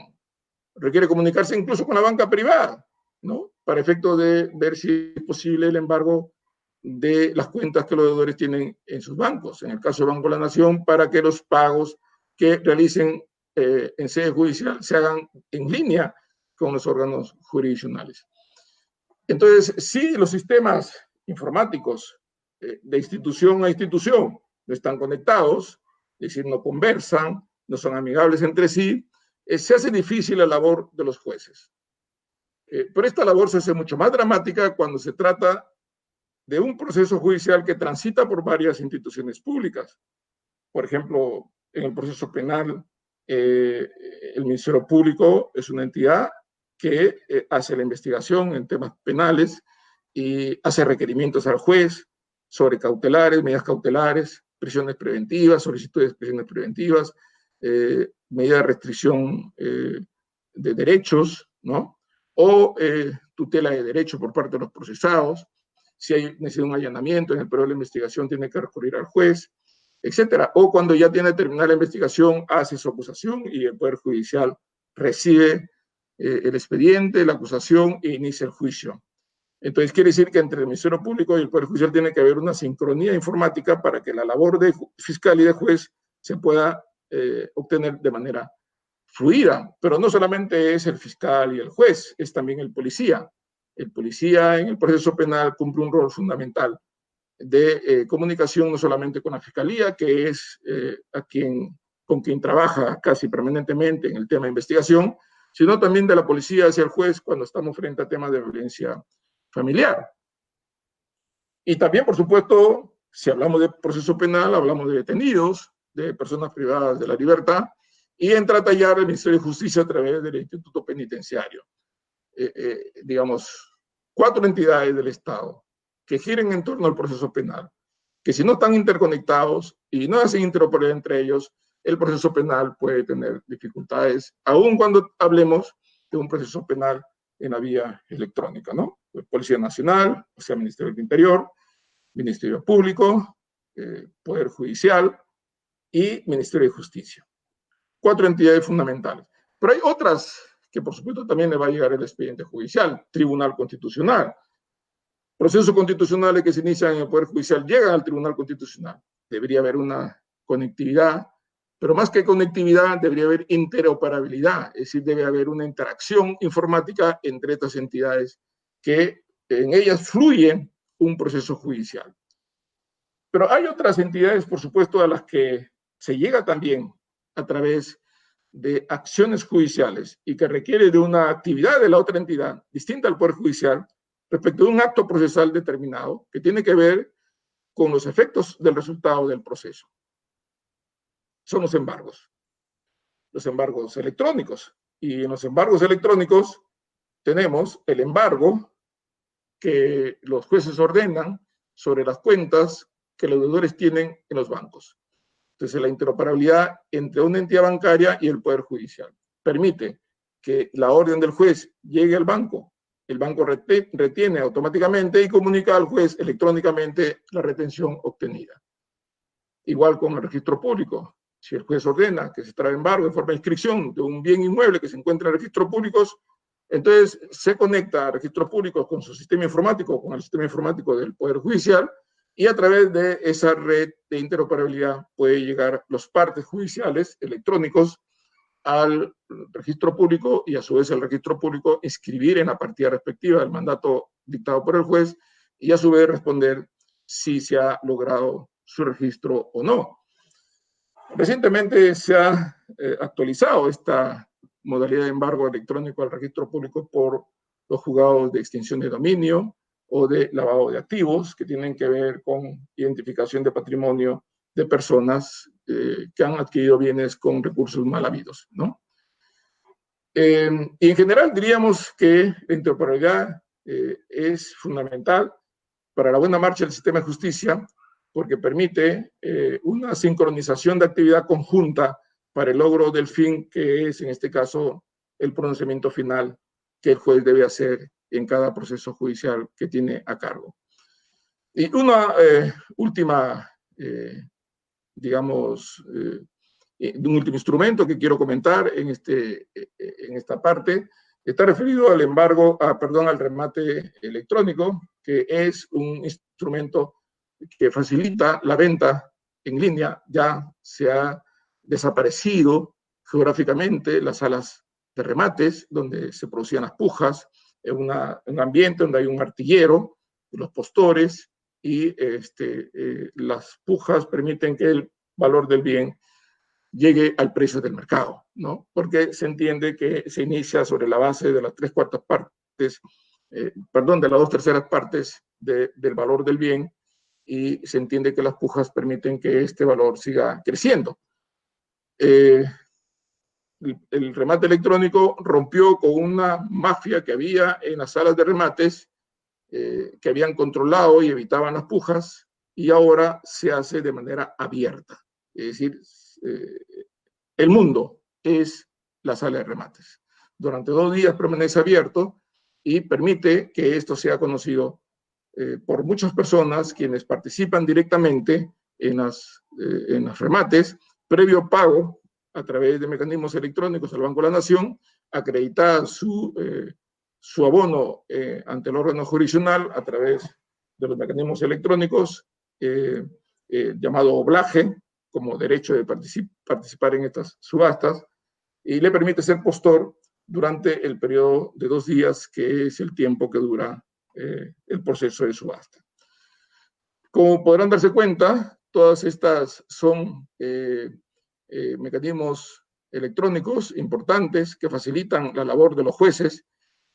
Requiere comunicarse incluso con la banca privada, ¿no? Para efecto de ver si es posible el embargo de las cuentas que los deudores tienen en sus bancos, en el caso del Banco de la Nación, para que los pagos que realicen en sede judicial se hagan en línea con los órganos jurisdiccionales. Entonces, si los sistemas informáticos de institución a institución no están conectados, es decir, no conversan, no son amigables entre sí, se hace difícil la labor de los jueces. Pero esta labor se hace mucho más dramática cuando se trata de un proceso judicial que transita por varias instituciones públicas. Por ejemplo, en el proceso penal, el Ministerio Público es una entidad que hace la investigación en temas penales y hace requerimientos al juez sobre cautelares, medidas cautelares, prisiones preventivas, solicitudes de prisiones preventivas, medidas de restricción de derechos, ¿no? O tutela de derechos por parte de los procesados. Si hay necesidad de un allanamiento en el periodo de la investigación, tiene que recurrir al juez, etcétera. O cuando ya tiene terminada la investigación, hace su acusación y el Poder Judicial recibe el expediente, la acusación e inicia el juicio. Entonces quiere decir que entre el Ministerio Público y el Poder Judicial tiene que haber una sincronía informática para que la labor de fiscal y de juez se pueda obtener de manera fluida. Pero no solamente es el fiscal y el juez, es también el policía. El policía en el proceso penal cumple un rol fundamental de comunicación no solamente con la fiscalía, que es con quien trabaja casi permanentemente en el tema de investigación, sino también de la policía hacia el juez cuando estamos frente a temas de violencia familiar. Y también, por supuesto, si hablamos de proceso penal, hablamos de detenidos, de personas privadas de la libertad, y entra a tallar el Ministerio de Justicia a través del Instituto Penitenciario. Digamos, 4 entidades del Estado que giren en torno al proceso penal, que si no están interconectados y no hacen interoperabilidad entre ellos, el proceso penal puede tener dificultades, aun cuando hablemos de un proceso penal en la vía electrónica, ¿no? Policía Nacional, o sea, Ministerio del Interior, Ministerio Público, Poder Judicial y Ministerio de Justicia. 4 entidades fundamentales. Pero hay otras que, por supuesto, también le va a llegar el expediente judicial, Tribunal Constitucional. Procesos constitucionales que se inician en el Poder Judicial llegan al Tribunal Constitucional. Debería haber una conectividad, pero más que conectividad, debería haber interoperabilidad, es decir, debe haber una interacción informática entre estas entidades que en ellas fluye un proceso judicial. Pero hay otras entidades, por supuesto, a las que se llega también a través de acciones judiciales y que requiere de una actividad de la otra entidad, distinta al Poder Judicial, respecto de un acto procesal determinado que tiene que ver con los efectos del resultado del proceso. Son los embargos electrónicos. Y en los embargos electrónicos tenemos el embargo que los jueces ordenan sobre las cuentas que los deudores tienen en los bancos. Entonces, la interoperabilidad entre una entidad bancaria y el Poder Judicial permite que la orden del juez llegue al banco, el banco retiene automáticamente y comunica al juez electrónicamente la retención obtenida. Igual con el registro público. Si el juez ordena que se trabe embargo en forma de inscripción de un bien inmueble que se encuentra en registros públicos, entonces se conecta a registros públicos con su sistema informático, con el sistema informático del Poder Judicial, y a través de esa red de interoperabilidad puede llegar los partes judiciales electrónicos al registro público y a su vez el registro público inscribir en la partida respectiva del mandato dictado por el juez y a su vez responder si se ha logrado su registro o no. Recientemente se ha actualizado esta modalidad de embargo electrónico al registro público por los juzgados de extinción de dominio o de lavado de activos que tienen que ver con identificación de patrimonio de personas que han adquirido bienes con recursos mal habidos, ¿no? Y en general diríamos que la interoperabilidad es fundamental para la buena marcha del sistema de justicia porque permite una sincronización de actividad conjunta para el logro del fin que es, en este caso, el pronunciamiento final que el juez debe hacer en cada proceso judicial que tiene a cargo. Y una última, digamos, un último instrumento que quiero comentar en esta parte, está referido al embargo, al remate electrónico, que es un instrumento que facilita la venta en línea. Ya se ha desaparecido geográficamente las salas de remates donde se producían las pujas, en un ambiente donde hay un artillero, los postores, y las pujas permiten que el valor del bien llegue al precio del mercado, ¿no? Porque se entiende que se inicia sobre la base de las 3/4 partes, de las 2/3 partes del valor del bien, y se entiende que las pujas permiten que este valor siga creciendo. El remate electrónico rompió con una mafia que había en las salas de remates, que habían controlado y evitaban las pujas, y ahora se hace de manera abierta. Es decir, el mundo es la sala de remates. Durante 2 días permanece abierto y permite que esto sea conocido por muchas personas, quienes participan directamente en los remates, previo pago a través de mecanismos electrónicos al Banco de la Nación, acreditar su abono ante el órgano jurisdiccional a través de los mecanismos electrónicos, llamado oblaje, como derecho de participar en estas subastas, y le permite ser postor durante el periodo de 2 días, que es el tiempo que dura el proceso de subasta. Como podrán darse cuenta, todas estas son mecanismos electrónicos importantes que facilitan la labor de los jueces,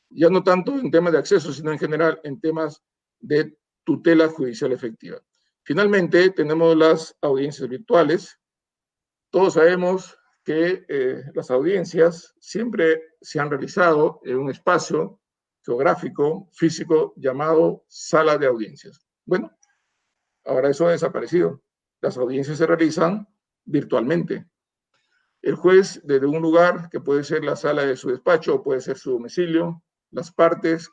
ya no tanto en temas de acceso, sino en general en temas de tutela judicial efectiva. Finalmente, tenemos las audiencias virtuales. Todos sabemos que las audiencias siempre se han realizado en un espacio geográfico, físico, llamado sala de audiencias. Bueno, ahora eso ha desaparecido. Las audiencias se realizan virtualmente. El juez, desde un lugar que puede ser la sala de su despacho o puede ser su domicilio, las partes,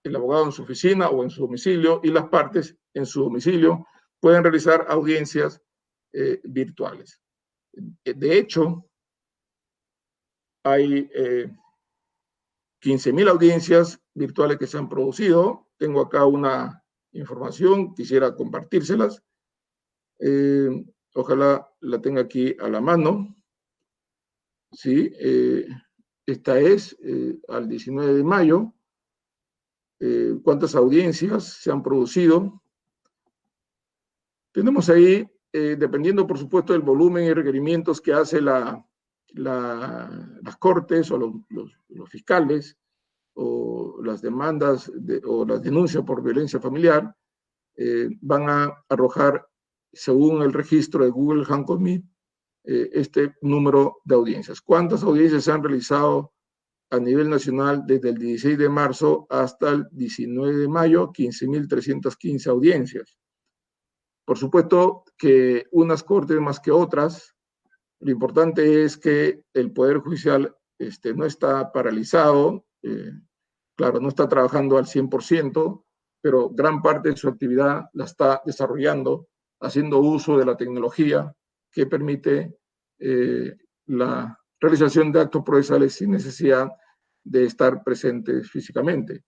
el abogado en su oficina o en su domicilio, y las partes en su domicilio pueden realizar audiencias virtuales. De hecho, hay 15.000 audiencias virtuales que se han producido. Tengo acá una información, quisiera compartírselas. Ojalá la tenga aquí a la mano. Sí, esta es al 19 de mayo. ¿Cuántas audiencias se han producido? Tenemos ahí, dependiendo por supuesto del volumen y requerimientos que hace las cortes o los fiscales, o las demandas o las denuncias por violencia familiar, van a arrojar, según el registro de Google HANCOM, este número de audiencias. ¿Cuántas audiencias se han realizado a nivel nacional desde el 16 de marzo hasta el 19 de mayo? 15.315 audiencias. Por supuesto que unas cortes más que otras. Lo importante es que el Poder Judicial no está paralizado, claro, no está trabajando al 100%, pero gran parte de su actividad la está desarrollando, haciendo uso de la tecnología que permite la realización de actos procesales sin necesidad de estar presentes físicamente.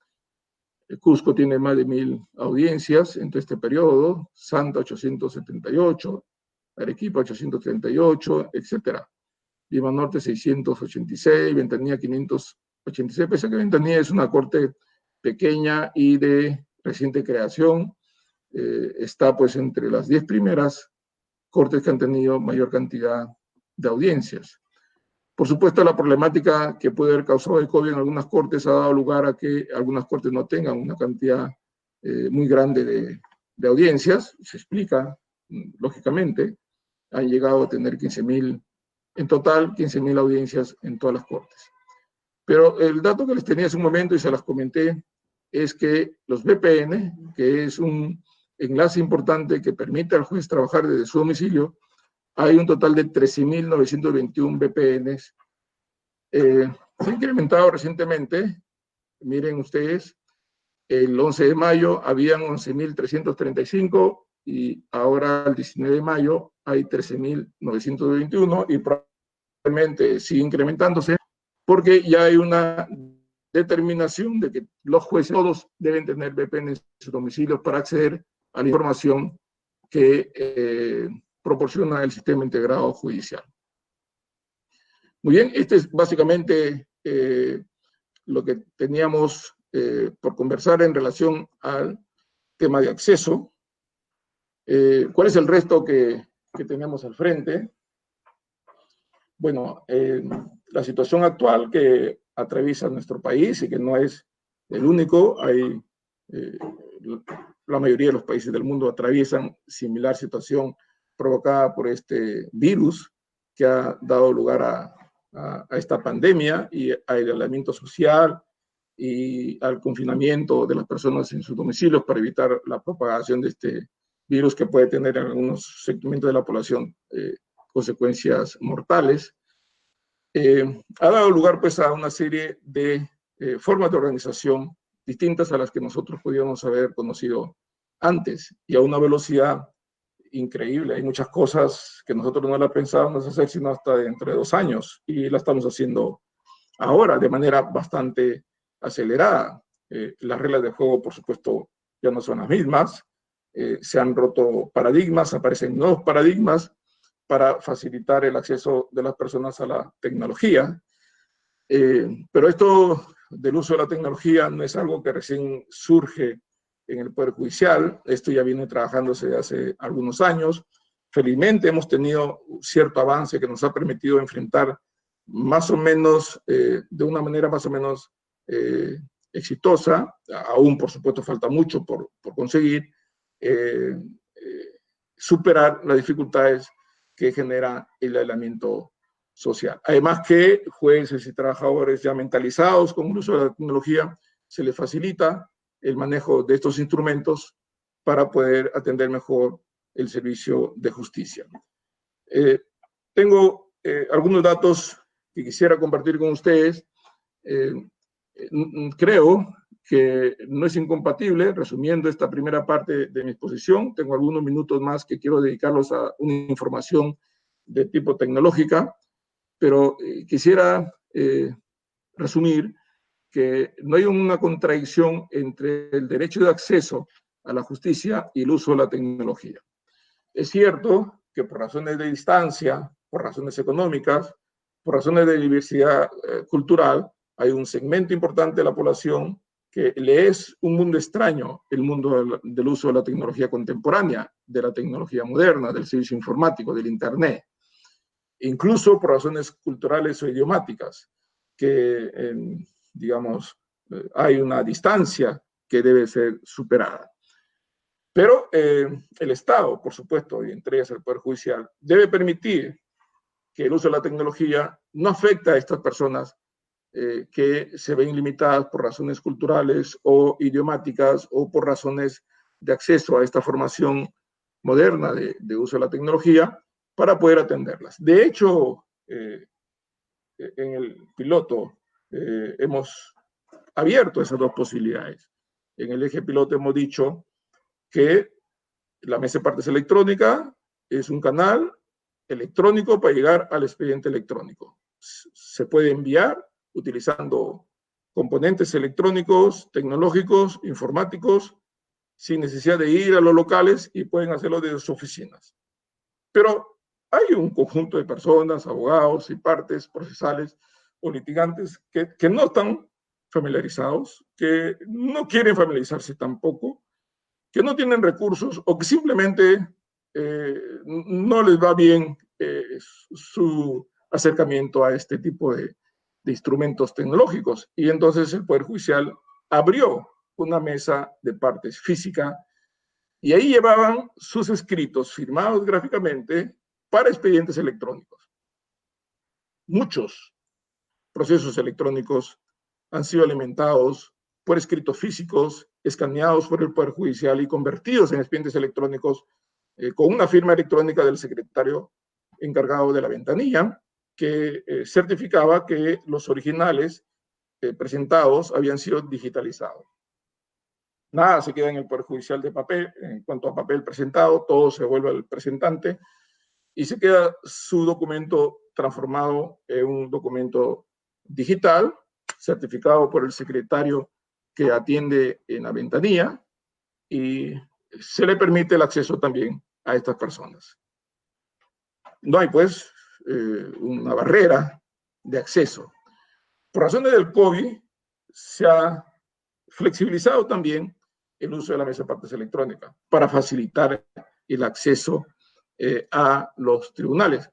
Cusco tiene más de 1.000 audiencias en todo este periodo, Santa 878, Arequipa 838, etc. Lima Norte 686, Ventanilla 586, pese a que Ventanilla es una corte pequeña y de reciente creación, está pues entre las 10 primeras cortes que han tenido mayor cantidad de audiencias. Por supuesto, la problemática que puede haber causado el COVID en algunas cortes ha dado lugar a que algunas cortes no tengan una cantidad muy grande de audiencias. Se explica, lógicamente. Han llegado a tener 15.000, en total 15.000 audiencias en todas las cortes. Pero el dato que les tenía hace un momento y se las comenté es que los VPN, que es un enlace importante que permite al juez trabajar desde su domicilio, hay un total de 13.921 VPNs. Se ha incrementado recientemente. Miren ustedes, el 11 de mayo habían 11.335 y ahora el 19 de mayo hay 13.921 y probablemente sigue incrementándose porque ya hay una determinación de que los jueces todos deben tener VPN en su domicilio para acceder a la información que proporciona el sistema integrado judicial. Muy bien, este es básicamente lo que teníamos por conversar en relación al tema de acceso. ¿Cuál es el resto que tenemos al frente? Bueno, la situación actual que atraviesa nuestro país y que no es el único, hay la mayoría de los países del mundo atraviesan similar situación provocada por este virus que ha dado lugar a esta pandemia y al aislamiento social y al confinamiento de las personas en sus domicilios para evitar la propagación de este virus que puede tener en algunos segmentos de la población consecuencias mortales. Ha dado lugar pues a una serie de formas de organización distintas a las que nosotros podíamos haber conocido antes y a una velocidad increíble. Hay muchas cosas que nosotros no las pensábamos hacer sino hasta dentro de 2 años y la estamos haciendo ahora de manera bastante acelerada. Las reglas de juego, por supuesto, ya no son las mismas. Se han roto paradigmas, aparecen nuevos paradigmas para facilitar el acceso de las personas a la tecnología. Pero esto del uso de la tecnología no es algo que recién surge en el Poder Judicial. Esto ya viene trabajándose desde hace algunos años. Felizmente hemos tenido cierto avance que nos ha permitido enfrentar más o menos, de una manera más o menos exitosa. Aún, por supuesto, falta mucho por conseguir superar las dificultades que genera el aislamiento social. Además que jueces y trabajadores ya mentalizados con el uso de la tecnología, se les facilita el manejo de estos instrumentos para poder atender mejor el servicio de justicia. Tengo algunos datos que quisiera compartir con ustedes. Creo que no es incompatible, resumiendo esta primera parte de mi exposición, tengo algunos minutos más que quiero dedicarlos a una información de tipo tecnológica, pero quisiera resumir que no hay una contradicción entre el derecho de acceso a la justicia y el uso de la tecnología. Es cierto que por razones de distancia, por razones económicas, por razones de diversidad cultural, hay un segmento importante de la población que le es un mundo extraño el mundo del uso de la tecnología contemporánea, de la tecnología moderna, del servicio informático, del Internet, incluso por razones culturales o idiomáticas, que, digamos, hay una distancia que debe ser superada. Pero el Estado, por supuesto, y entre ellas el Poder Judicial, debe permitir que el uso de la tecnología no afecte a estas personas que se ven limitadas por razones culturales o idiomáticas o por razones de acceso a esta formación moderna de uso de la tecnología para poder atenderlas. De hecho, en el piloto hemos abierto esas dos posibilidades. En el eje piloto hemos dicho que la mesa de partes electrónica es un canal electrónico para llegar al expediente electrónico. Se puede enviar utilizando componentes electrónicos, tecnológicos, informáticos, sin necesidad de ir a los locales y pueden hacerlo desde sus oficinas. Pero hay un conjunto de personas, abogados y partes procesales o litigantes que no están familiarizados, que no quieren familiarizarse tampoco, que no tienen recursos o que simplemente no les va bien su acercamiento a este tipo de instrumentos tecnológicos. Y entonces el Poder Judicial abrió una mesa de partes física y ahí llevaban sus escritos firmados gráficamente para expedientes electrónicos. Muchos procesos electrónicos han sido alimentados por escritos físicos, escaneados por el Poder Judicial y convertidos en expedientes electrónicos con una firma electrónica del secretario encargado de la ventanilla que certificaba que los originales presentados habían sido digitalizados. Nada se queda en el Poder Judicial de papel, en cuanto a papel presentado, todo se vuelve al presentante y se queda su documento transformado en un documento digital, certificado por el secretario que atiende en la ventanilla y se le permite el acceso también a estas personas. No hay, pues, una barrera de acceso. Por razones del COVID, se ha flexibilizado también el uso de la mesa de partes electrónica para facilitar el acceso a los tribunales,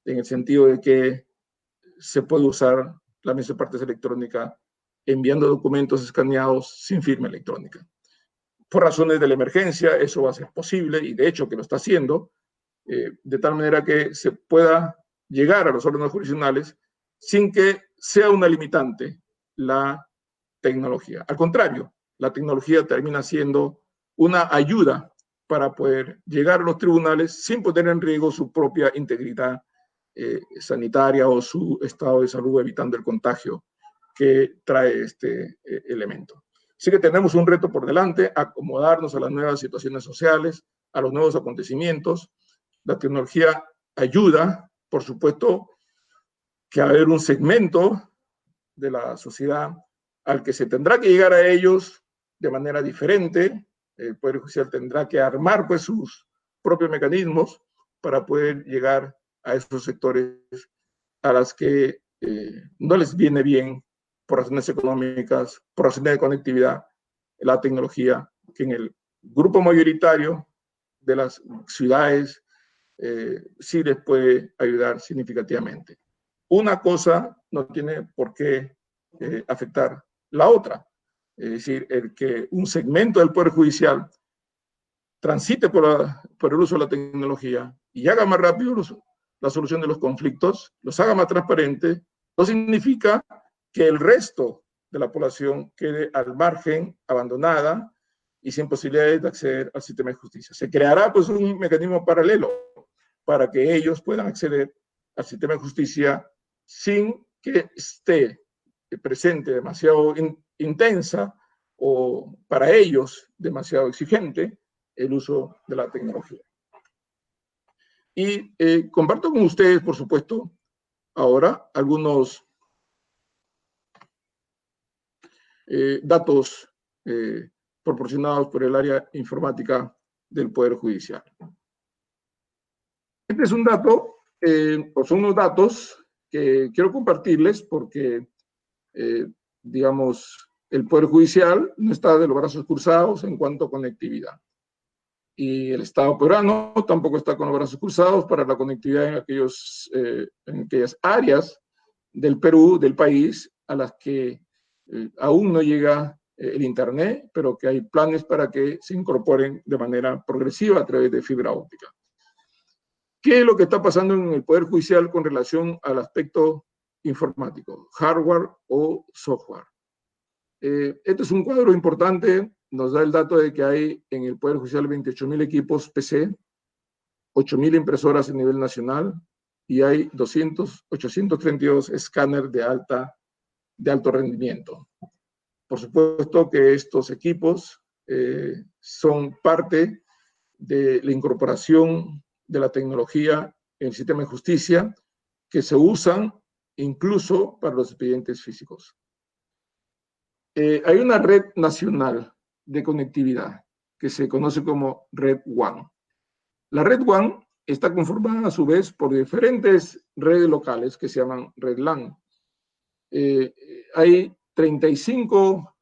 en el sentido de que se puede usar la mesa de partes electrónica enviando documentos escaneados sin firma electrónica. por razones de la emergencia, eso va a ser posible, y de hecho que lo está haciendo, de tal manera que se pueda llegar a los órganos jurisdiccionales sin que sea una limitante la tecnología. Al contrario, la tecnología termina siendo una ayuda para poder llegar a los tribunales sin poner en riesgo su propia integridad sanitaria o su estado de salud, evitando el contagio que trae este elemento. Así que tenemos un reto por delante, acomodarnos a las nuevas situaciones sociales, a los nuevos acontecimientos. La tecnología ayuda, por supuesto, que va a haber un segmento de la sociedad al que se tendrá que llegar a ellos de manera diferente. El Poder Judicial tendrá que armar pues sus propios mecanismos para poder llegar a esos sectores a las que no les viene bien por razones económicas, por razones de conectividad, la tecnología, que en el grupo mayoritario de las ciudades sí les puede ayudar significativamente. Una cosa no tiene por qué afectar la otra. Es decir, el que un segmento del Poder Judicial transite por el uso de la tecnología y haga más rápido la solución de los conflictos, los haga más transparentes, no significa que el resto de la población quede al margen, abandonada y sin posibilidades de acceder al sistema de justicia. Se creará pues un mecanismo paralelo para que ellos puedan acceder al sistema de justicia sin que esté presente demasiado intensa o para ellos demasiado exigente el uso de la tecnología. Y comparto con ustedes, por supuesto, ahora algunos datos proporcionados por el área informática del Poder Judicial. Este es un dato, o son unos datos que quiero compartirles porque, digamos, el Poder Judicial no está de los brazos cruzados en cuanto a conectividad. Y el Estado peruano tampoco está con los brazos cruzados para la conectividad en aquellas áreas del Perú, del país, a las que aún no llega el Internet, pero que hay planes para que se incorporen de manera progresiva a través de fibra óptica. ¿Qué es lo que está pasando en el Poder Judicial con relación al aspecto informático, hardware o software? Este es un cuadro importante, nos da el dato de que hay en el Poder Judicial 28.000 equipos PC, 8.000 impresoras a nivel nacional y hay 832 escáneres de alto rendimiento. Por supuesto que estos equipos son parte de la incorporación de la tecnología en el sistema de justicia que se usan incluso para los expedientes físicos. Hay una red nacional de conectividad que se conoce como Red WAN. La Red WAN está conformada a su vez por diferentes redes locales que se llaman Red LAN. Hay 35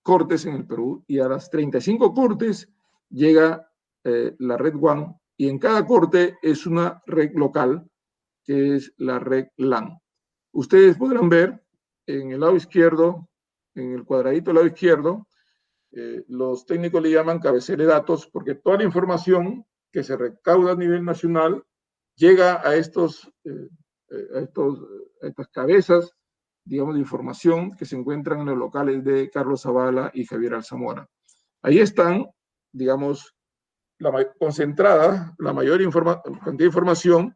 cortes en el Perú y a las 35 cortes llega la Red WAN y en cada corte es una red local que es la Red LAN. Ustedes podrán ver en el lado izquierdo, en el cuadradito del lado izquierdo, los técnicos le llaman cabecera de datos porque toda la información que se recauda a nivel nacional llega a estas cabezas, digamos, de información que se encuentran en los locales de Carlos Zavala y Javier Alzamora. Ahí están, digamos, concentrada la mayor cantidad de información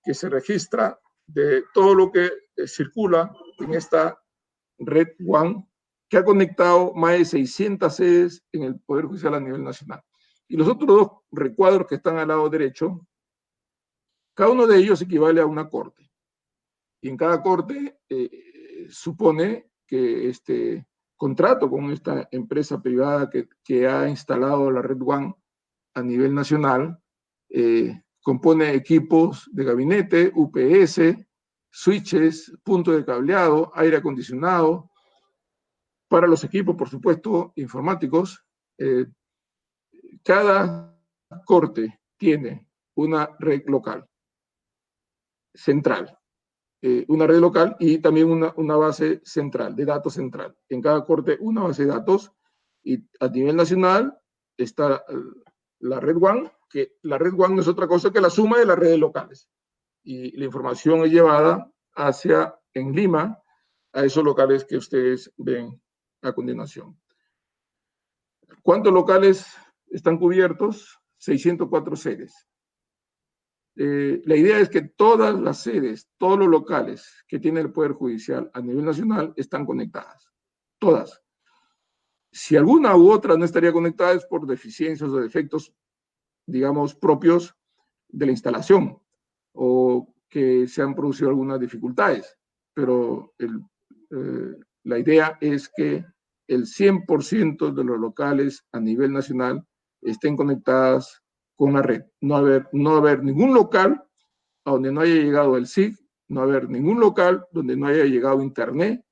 que se registra de todo lo que circula en esta Red WAN, que ha conectado más de 600 sedes en el Poder Judicial a nivel nacional. Y los otros dos recuadros que están al lado derecho, cada uno de ellos equivale a una corte. Y en cada corte supone que este contrato con esta empresa privada que ha instalado la Red WAN a nivel nacional compone equipos de gabinete, UPS, switches, punto de cableado, aire acondicionado. Para los equipos, por supuesto, informáticos, cada corte tiene una red local, central. Una red local y también una base central, de datos central. En cada corte una base de datos Y a nivel nacional está la red WAN, que la red WAN no es otra cosa que la suma de las redes locales. Y la información es llevada en Lima, a esos locales que ustedes ven a continuación. ¿Cuántos locales están cubiertos? 604 sedes. La idea es que todas las sedes, todos los locales que tiene el Poder Judicial a nivel nacional están conectadas. Todas. Si alguna u otra no estaría conectada es por deficiencias o defectos, digamos, propios de la instalación o que se han producido algunas dificultades. Pero la idea es que el 100% de los locales a nivel nacional estén conectadas con la red. No haber ningún local a donde no haya llegado el SIG, no haber ningún local donde no haya llegado Internet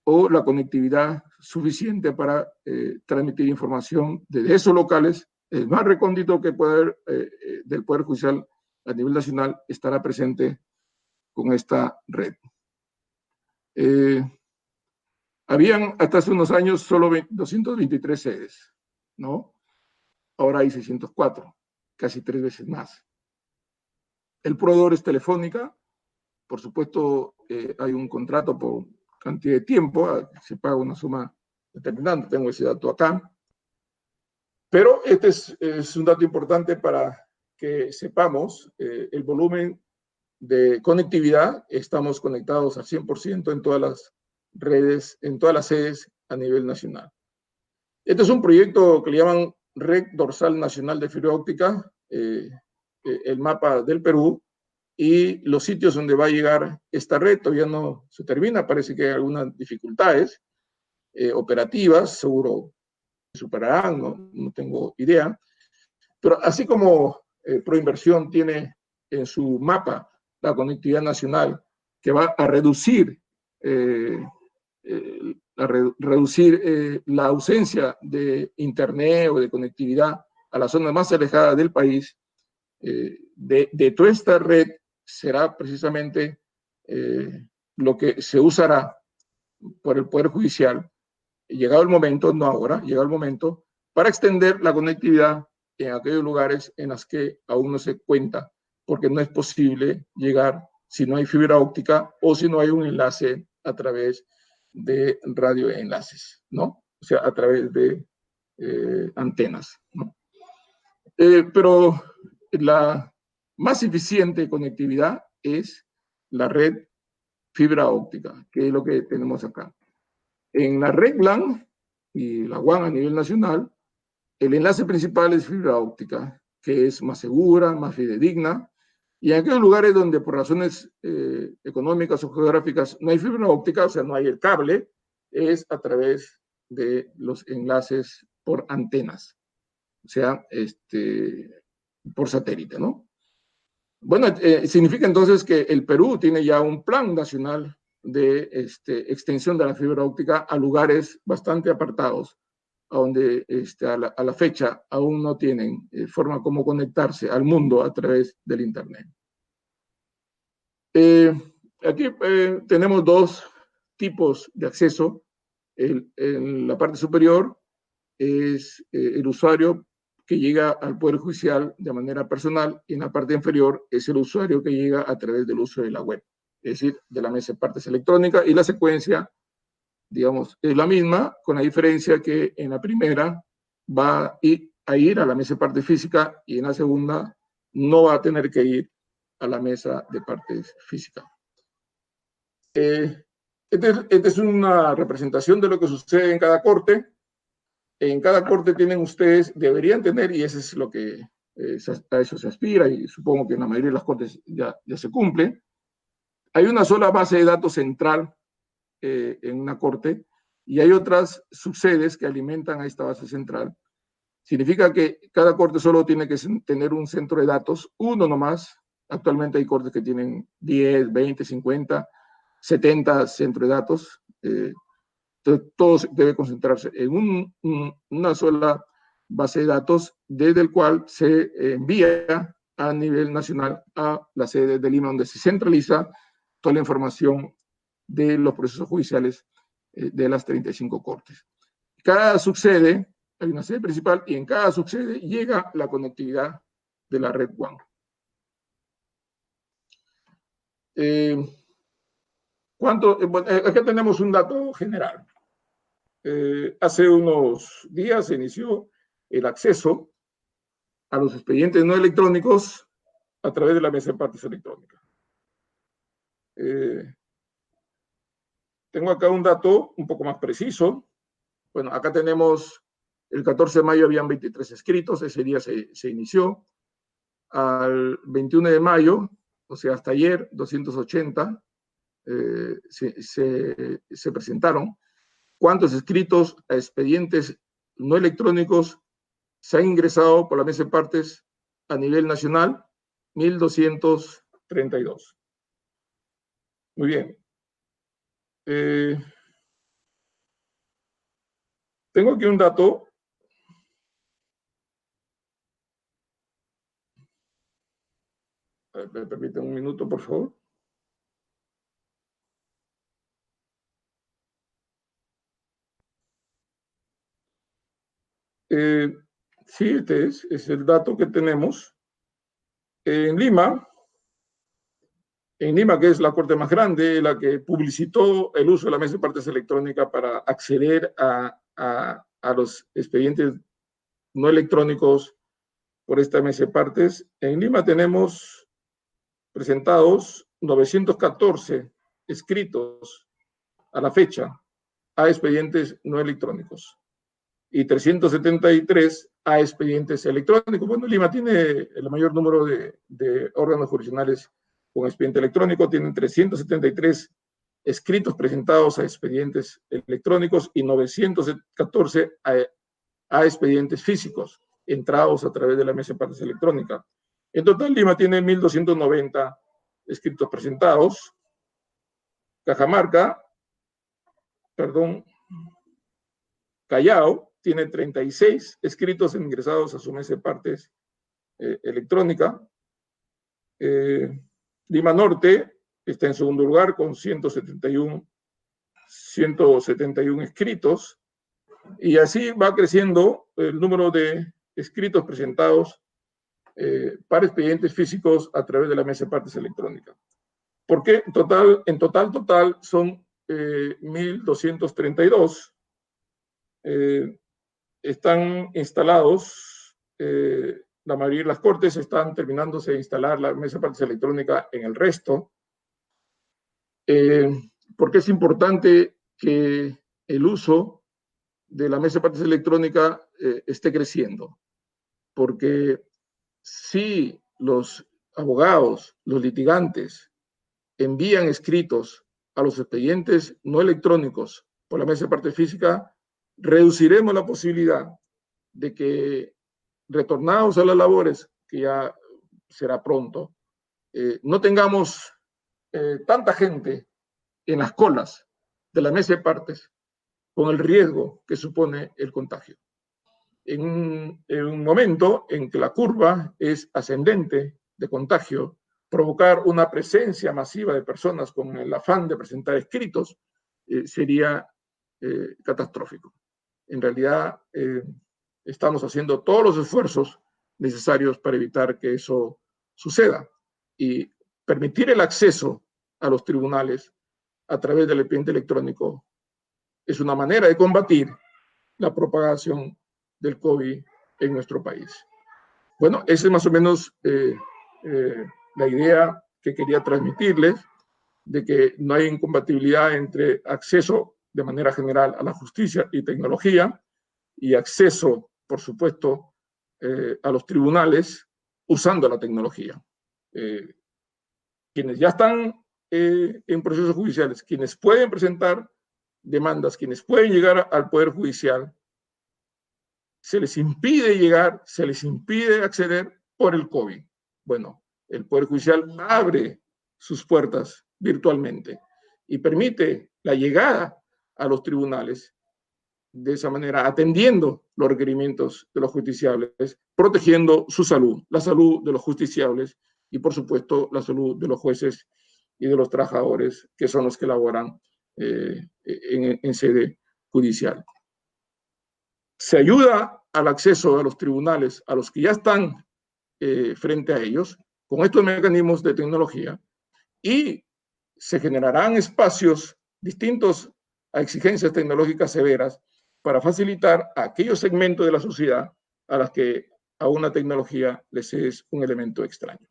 o la conectividad suficiente para transmitir información desde esos locales. El más recóndito que puede haber del Poder Judicial a nivel nacional estará presente con esta red. Habían hasta hace unos años solo 223 sedes, ¿no? Ahora hay 604, casi 3 veces más. El proveedor es Telefónica. Por supuesto, hay un contrato por cantidad de tiempo, se paga una suma determinante, tengo ese dato acá. Pero este es un dato importante para que sepamos el volumen de conectividad. Estamos conectados al 100% en todas las redes, en todas las sedes a nivel nacional. Este es un proyecto que le llaman Red Dorsal Nacional de Fibra Óptica, el mapa del Perú, y los sitios donde va a llegar esta red. Todavía no se termina, parece que hay algunas dificultades operativas, seguro superarán, no tengo idea. Pero así como Proinversión tiene en su mapa la conectividad nacional, que va a reducir la ausencia de Internet o de conectividad a las zonas más alejadas del país, de toda esta red será precisamente lo que se usará por el Poder Judicial, llegado el momento, no ahora, llegado el momento, para extender la conectividad en aquellos lugares en los que aún no se cuenta, porque no es posible llegar si no hay fibra óptica o si no hay un enlace a través de radioenlaces, ¿no? O sea, a través de antenas, ¿no? Pero la más eficiente conectividad es la red fibra óptica, que es lo que tenemos acá. En la red LAN y la WAN a nivel nacional, el enlace principal es fibra óptica, que es más segura, más fidedigna, y en aquellos lugares donde por razones económicas o geográficas no hay fibra óptica, o sea, no hay el cable, es a través de los enlaces por antenas, o sea, por satélite, ¿no? Bueno, significa entonces que el Perú tiene ya un plan nacional de extensión de la fibra óptica a lugares bastante apartados, a donde a la fecha aún no tienen forma como conectarse al mundo a través del Internet. Aquí tenemos dos tipos de acceso. En la parte superior es el usuario que llega al Poder Judicial de manera personal, y en la parte inferior es el usuario que llega a través del uso de la web, es decir, de la mesa de partes electrónica, y la secuencia, digamos, es la misma, con la diferencia que en la primera va a ir a la mesa de partes física y en la segunda no va a tener que ir a la mesa de partes física. Esta es una representación de lo que sucede en cada corte. En cada corte tienen ustedes, deberían tener, y eso es lo que a eso se aspira, y supongo que en la mayoría de las cortes ya se cumple. Hay una sola base de datos central en una corte, y hay otras subsedes que alimentan a esta base central. Significa que cada corte solo tiene que tener un centro de datos, uno nomás. Actualmente hay cortes que tienen 10, 20, 50, 70 centros de datos. Entonces, todo debe concentrarse en una sola base de datos, desde el cual se envía a nivel nacional a la sede de Lima, donde se centraliza toda la información de los procesos judiciales de las 35 cortes. Cada subsede, hay una sede principal y en cada subsede llega la conectividad de la red WAN. Acá tenemos un dato general. Hace unos días se inició el acceso a los expedientes no electrónicos a través de la mesa de partes electrónica. Tengo acá un dato un poco más preciso. Bueno, acá tenemos el 14 de mayo habían 23 escritos, ese día se inició. Al 21 de mayo, o sea, hasta ayer, 280 se presentaron. ¿Cuántos escritos a expedientes no electrónicos se han ingresado por la mesa de partes a nivel nacional? 1.232. Muy bien. Tengo aquí un dato. ¿Me permiten un minuto, por favor? Sí, este es el dato que tenemos. En Lima, que es la corte más grande, la que publicitó el uso de la mesa de partes electrónica para acceder a los expedientes no electrónicos por esta mesa de partes, en Lima tenemos presentados 914 escritos a la fecha a expedientes no electrónicos y 373 a expedientes electrónicos. Bueno, Lima tiene el mayor número de órganos jurisdiccionales con expediente electrónico, tienen 373 escritos presentados a expedientes electrónicos y 914 a expedientes físicos entrados a través de la mesa de partes electrónica. En total, Lima tiene 1.290 escritos presentados. Callao tiene 36 escritos ingresados a su mesa de partes electrónica. Lima Norte está en segundo lugar con 171 escritos, y así va creciendo el número de escritos presentados para expedientes físicos a través de la mesa de partes electrónica. Porque en total son 1.232. Están instalados, la mayoría de las cortes están terminándose de instalar la mesa de partes electrónica en el resto. Porque es importante que el uso de la mesa de partes electrónica esté creciendo. Porque si los abogados, los litigantes, envían escritos a los expedientes no electrónicos por la mesa de parte física, reduciremos la posibilidad de que, retornados a las labores, que ya será pronto, no tengamos tanta gente en las colas de la mesa de partes con el riesgo que supone el contagio. En un momento en que la curva es ascendente de contagio, provocar una presencia masiva de personas con el afán de presentar escritos sería catastrófico. En realidad, estamos haciendo todos los esfuerzos necesarios para evitar que eso suceda, y permitir el acceso a los tribunales a través del expediente electrónico es una manera de combatir la propagación del COVID en nuestro país. Bueno, esa es más o menos la idea que quería transmitirles, de que no hay incompatibilidad entre acceso de manera general a la justicia y tecnología, y acceso, por supuesto, a los tribunales usando la tecnología. Quienes ya están en procesos judiciales, quienes pueden presentar demandas, quienes pueden llegar al Poder Judicial, se les impide llegar, se les impide acceder por el COVID. Bueno, el Poder Judicial abre sus puertas virtualmente y permite la llegada a los tribunales, de esa manera atendiendo los requerimientos de los justiciables, protegiendo su salud, la salud de los justiciables y, por supuesto, la salud de los jueces y de los trabajadores, que son los que laboran en sede judicial. Se ayuda al acceso a los tribunales, a los que ya están frente a ellos, con estos mecanismos de tecnología, y se generarán espacios distintos a exigencias tecnológicas severas para facilitar a aquellos segmentos de la sociedad a las que a una tecnología les es un elemento extraño.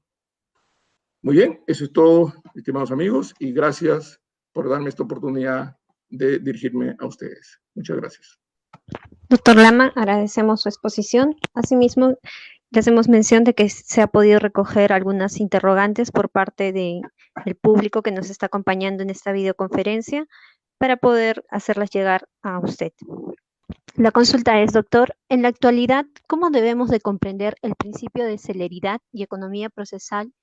Muy bien, eso es todo, estimados amigos, y gracias por darme esta oportunidad de dirigirme a ustedes. Muchas gracias. Doctor Lama, agradecemos su exposición. Asimismo, le hacemos mención de que se ha podido recoger algunas interrogantes por parte del público que nos está acompañando en esta videoconferencia para poder hacerlas llegar a usted. La consulta es, doctor, en la actualidad, ¿cómo debemos de comprender el principio de celeridad y economía procesal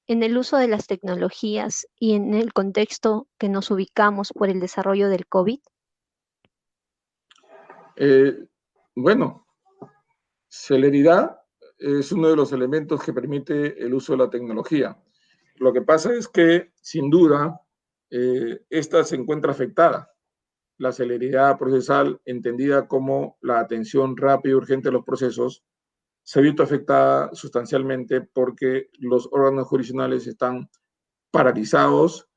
en el uso de las tecnologías y en el contexto que nos ubicamos por el desarrollo del COVID? Bueno, celeridad es uno de los elementos que permite el uso de la tecnología. Lo que pasa es que, sin duda, esta se encuentra afectada. La celeridad procesal, entendida como la atención rápida y urgente a los procesos, se ha visto afectada sustancialmente porque los órganos jurisdiccionales están paralizados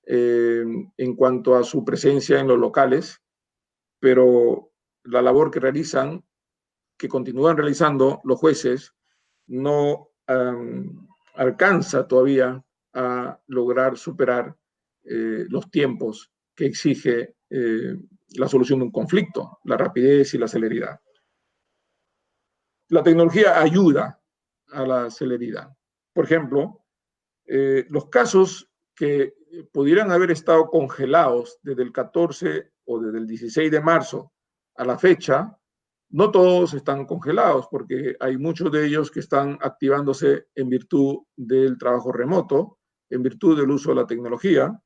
en cuanto a su presencia en los locales, pero la labor que realizan, que continúan realizando los jueces, no alcanza todavía a lograr superar los tiempos que exige la solución de un conflicto, la rapidez y la celeridad. La tecnología ayuda a la celeridad. Por ejemplo, los casos que pudieran haber estado congelados desde el 14 o desde el 16 de marzo a la fecha, no todos están congelados, porque hay muchos de ellos que están activándose en virtud del trabajo remoto, en virtud del uso de la tecnología,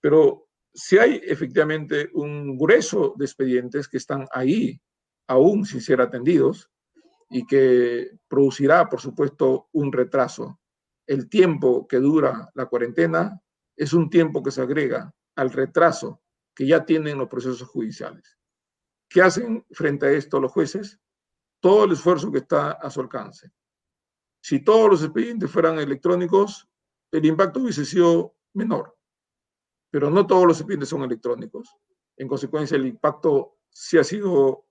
pero sí hay efectivamente un grueso de expedientes que están ahí, aún sin ser atendidos, y que producirá, por supuesto, un retraso. El tiempo que dura la cuarentena es un tiempo que se agrega al retraso que ya tienen los procesos judiciales. ¿Qué hacen frente a esto los jueces? Todo el esfuerzo que está a su alcance. Si todos los expedientes fueran electrónicos, el impacto hubiese sido menor, pero no todos los expedientes son electrónicos. En consecuencia, el impacto sí ha sido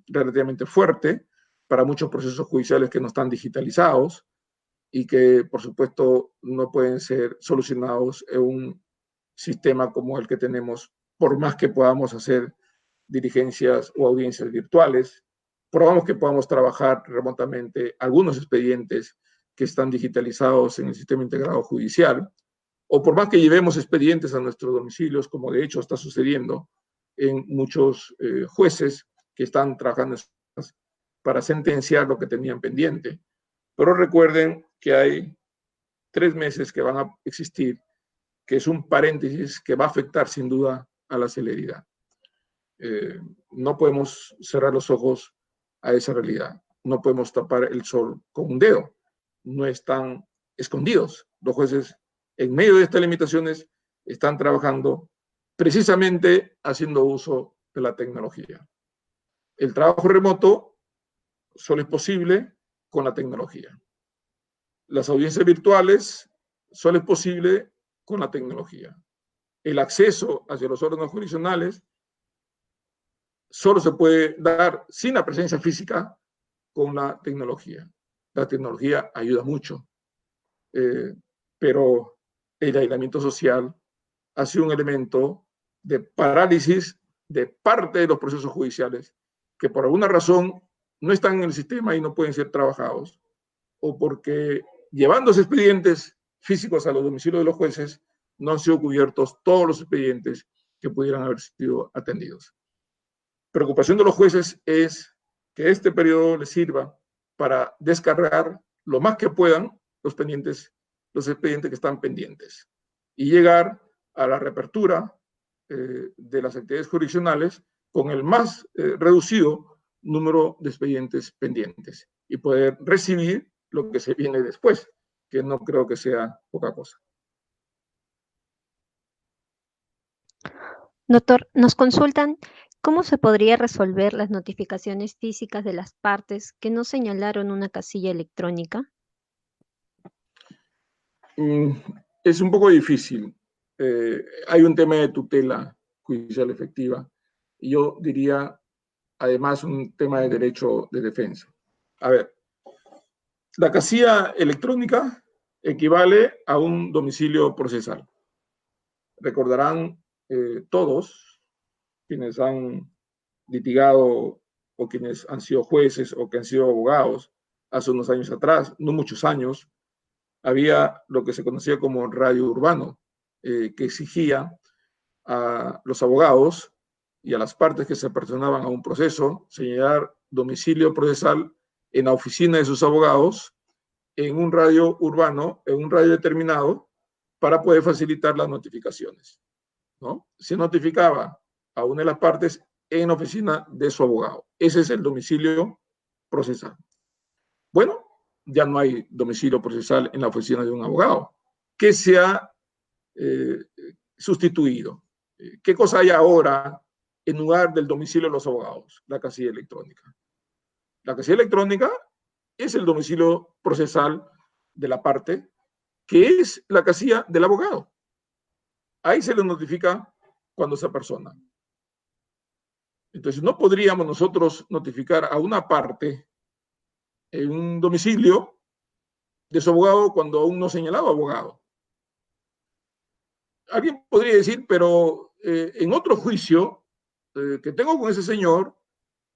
relativamente fuerte para muchos procesos judiciales que no están digitalizados y que, por supuesto, no pueden ser solucionados en un sistema como el que tenemos, por más que podamos hacer diligencias o audiencias virtuales, probamos que podamos trabajar remotamente algunos expedientes que están digitalizados en el sistema integrado judicial, o por más que llevemos expedientes a nuestros domicilios, como de hecho está sucediendo en muchos jueces que están trabajando para sentenciar lo que tenían pendiente. Pero recuerden que hay 3 meses que van a existir, que es un paréntesis que va a afectar sin duda a la celeridad. No podemos cerrar los ojos a esa realidad. No podemos tapar el sol con un dedo. No están escondidos. Los jueces, en medio de estas limitaciones, están trabajando precisamente haciendo uso de la tecnología. El trabajo remoto solo es posible con la tecnología. Las audiencias virtuales solo es posible con la tecnología. El acceso hacia los órganos jurisdiccionales solo se puede dar sin la presencia física con la tecnología. La tecnología ayuda mucho, pero el aislamiento social ha sido un elemento de parálisis de parte de los procesos judiciales que por alguna razón no están en el sistema y no pueden ser trabajados, o porque llevándose expedientes físicos a los domicilios de los jueces no han sido cubiertos todos los expedientes que pudieran haber sido atendidos. Preocupación de los jueces es que este periodo les sirva para descargar lo más que puedan los expedientes que están pendientes y llegar a la reapertura de las actividades jurisdiccionales con el más reducido número de expedientes pendientes y poder recibir lo que se viene después, que no creo que sea poca cosa. Doctor, nos consultan ¿Cómo se podría resolver las notificaciones físicas de las partes que no señalaron una casilla electrónica? Es un poco difícil. Hay un tema de tutela judicial efectiva y yo diría, además, un tema de derecho de defensa. A ver, la casilla electrónica equivale a un domicilio procesal. Recordarán todos quienes han litigado o quienes han sido jueces o que han sido abogados hace unos años atrás, no muchos años, había lo que se conocía como radio urbano, que exigía a los abogados y a las partes que se personaban a un proceso señalar domicilio procesal en la oficina de sus abogados en un radio urbano, en un radio determinado, para poder facilitar las notificaciones, ¿no? Se notificaba a una de las partes en la oficina de su abogado. Ese es el domicilio procesal. Bueno, ya no hay domicilio procesal en la oficina de un abogado. ¿Qué se ha sustituido? ¿Qué cosa hay ahora en lugar del domicilio de los abogados? La casilla electrónica. La casilla electrónica es el domicilio procesal de la parte, que es la casilla del abogado. Ahí se le notifica cuando se apersona. Entonces, no podríamos nosotros notificar a una parte en un domicilio de su abogado cuando aún no señalado abogado. Alguien podría decir, pero en otro juicio que tengo con ese señor,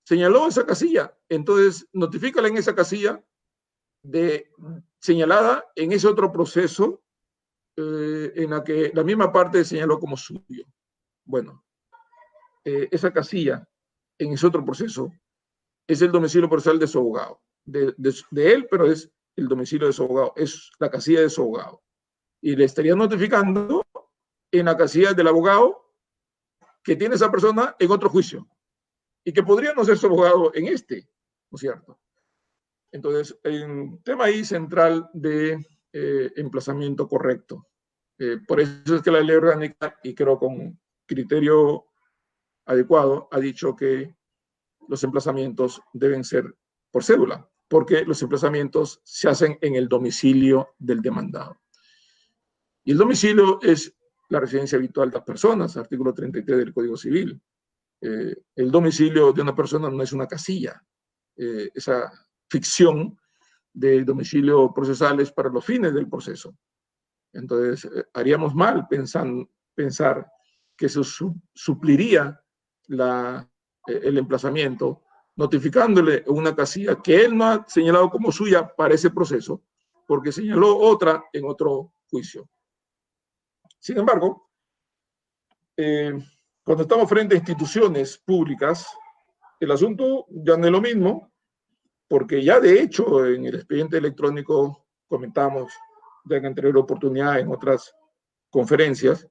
señaló esa casilla, entonces notifícala en esa casilla señalada en ese otro proceso en la que la misma parte señaló como suyo. Bueno, esa casilla en ese otro proceso es el domicilio procesal de su abogado, de él, pero es el domicilio de su abogado, es la casilla de su abogado. Y le estaría notificando en la casilla del abogado que tiene esa persona en otro juicio y que podría no ser su abogado en este, ¿no es cierto? Entonces, hay un tema ahí central de emplazamiento correcto. Por eso es que la ley orgánica, y creo con criterio adecuado, ha dicho que los emplazamientos deben ser por cédula, porque los emplazamientos se hacen en el domicilio del demandado. Y el domicilio es la residencia habitual de las personas, artículo 33 del Código Civil. El domicilio de una persona no es una casilla. Esa ficción de domicilio procesal es para los fines del proceso. Entonces, haríamos mal pensar que eso supliría el emplazamiento, notificándole una casilla que él no ha señalado como suya para ese proceso, porque señaló otra en otro juicio. Sin embargo, cuando estamos frente a instituciones públicas, el asunto ya no es lo mismo, porque ya de hecho en el expediente electrónico comentamos ya en anterior oportunidad en otras conferencias,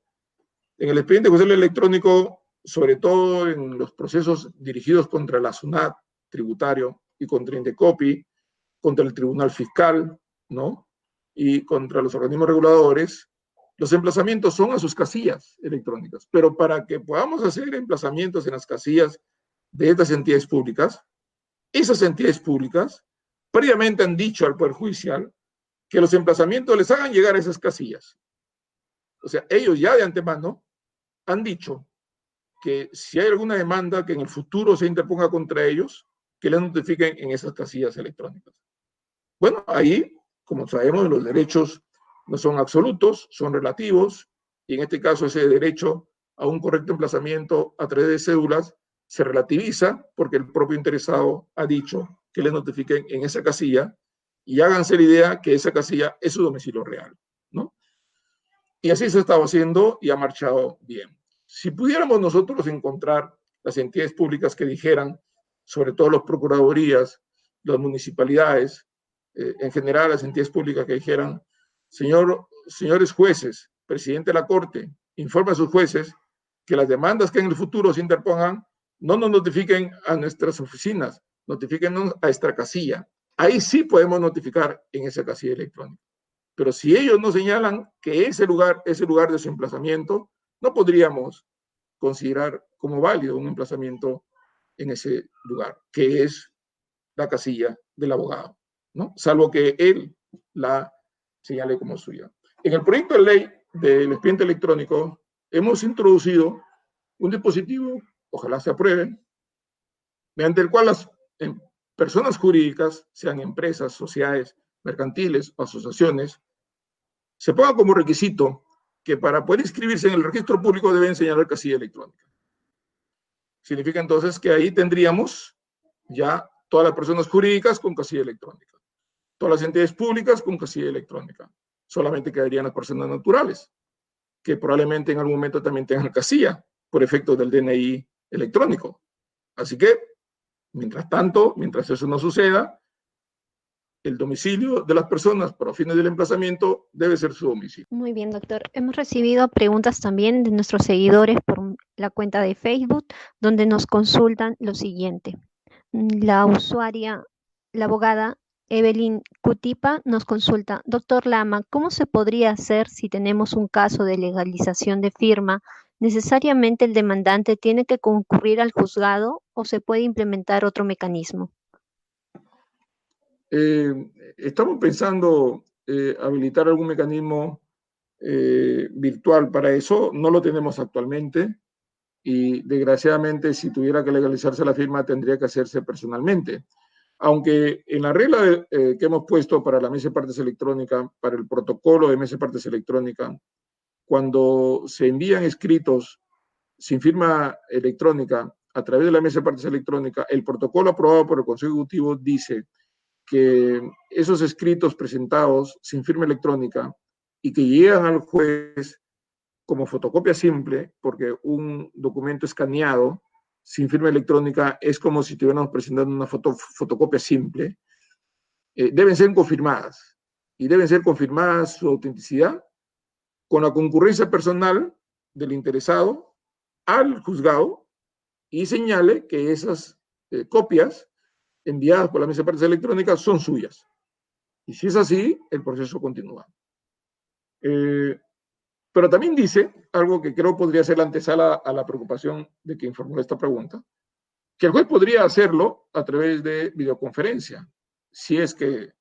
en el expediente judicial electrónico, sobre todo en los procesos dirigidos contra la SUNAT tributario y contra Indecopi, contra el Tribunal Fiscal, ¿no? Y contra los organismos reguladores, los emplazamientos son a sus casillas electrónicas. Pero para que podamos hacer emplazamientos en las casillas de estas entidades públicas, esas entidades públicas previamente han dicho al Poder Judicial que los emplazamientos les hagan llegar a esas casillas. O sea, ellos ya de antemano han dicho que si hay alguna demanda que en el futuro se interponga contra ellos, que les notifiquen en esas casillas electrónicas. Bueno, ahí, como sabemos, los derechos no son absolutos, son relativos, y en este caso ese derecho a un correcto emplazamiento a través de cédulas se relativiza porque el propio interesado ha dicho que les notifiquen en esa casilla y háganse la idea que esa casilla es su domicilio real, ¿no? Y así se estaba haciendo y ha marchado bien. Si pudiéramos nosotros encontrar las entidades públicas que dijeran, sobre todo las procuradurías, las municipalidades, en general las entidades públicas que dijeran, señores jueces, presidente de la Corte, informe a sus jueces que las demandas que en el futuro se interpongan no nos notifiquen a nuestras oficinas, notifíquenos a esta casilla. Ahí sí podemos notificar en esa casilla electrónica. Pero si ellos no señalan que ese lugar es el lugar de su emplazamiento, no podríamos considerar como válido un emplazamiento en ese lugar, que es la casilla del abogado, ¿no? Salvo que él la señale como suya. En el proyecto de ley del expediente electrónico hemos introducido un dispositivo, ojalá se apruebe, mediante el cual las personas jurídicas, sean empresas, sociedades mercantiles o asociaciones, se ponga como requisito que para poder inscribirse en el registro público deben señalar casilla electrónica. Significa entonces que ahí tendríamos ya todas las personas jurídicas con casilla electrónica, todas las entidades públicas con casilla electrónica. Solamente quedarían las personas naturales, que probablemente en algún momento también tengan casilla por efecto del DNI electrónico. Así que, mientras tanto, mientras eso no suceda, el domicilio de las personas para fines del emplazamiento debe ser su domicilio. Muy bien, doctor. Hemos recibido preguntas también de nuestros seguidores por la cuenta de Facebook, donde nos consultan lo siguiente. La usuaria, la abogada Evelyn Cutipa, nos consulta: doctor Lama, ¿cómo se podría hacer si tenemos un caso de legalización de firma? ¿Necesariamente el demandante tiene que concurrir al juzgado o se puede implementar otro mecanismo? Estamos pensando habilitar algún mecanismo virtual para eso. No lo tenemos actualmente y desgraciadamente si tuviera que legalizarse la firma tendría que hacerse personalmente. Aunque en la regla que hemos puesto para la mesa de partes electrónica, para el protocolo de mesa de partes electrónica, cuando se envían escritos sin firma electrónica a través de la mesa de partes electrónica, el protocolo aprobado por el Consejo Ejecutivo dice que esos escritos presentados sin firma electrónica y que llegan al juez como fotocopia simple, porque un documento escaneado sin firma electrónica es como si estuviéramos presentando una fotocopia simple, deben ser confirmadas, y deben ser confirmadas su autenticidad con la concurrencia personal del interesado al juzgado y señale que esas copias enviadas por la mesa de partes electrónicas son suyas. Y si es así, el proceso continúa. Pero también dice algo que creo podría ser la antesala a la preocupación de quien formuló esta pregunta, que el juez podría hacerlo a través de videoconferencia, si es que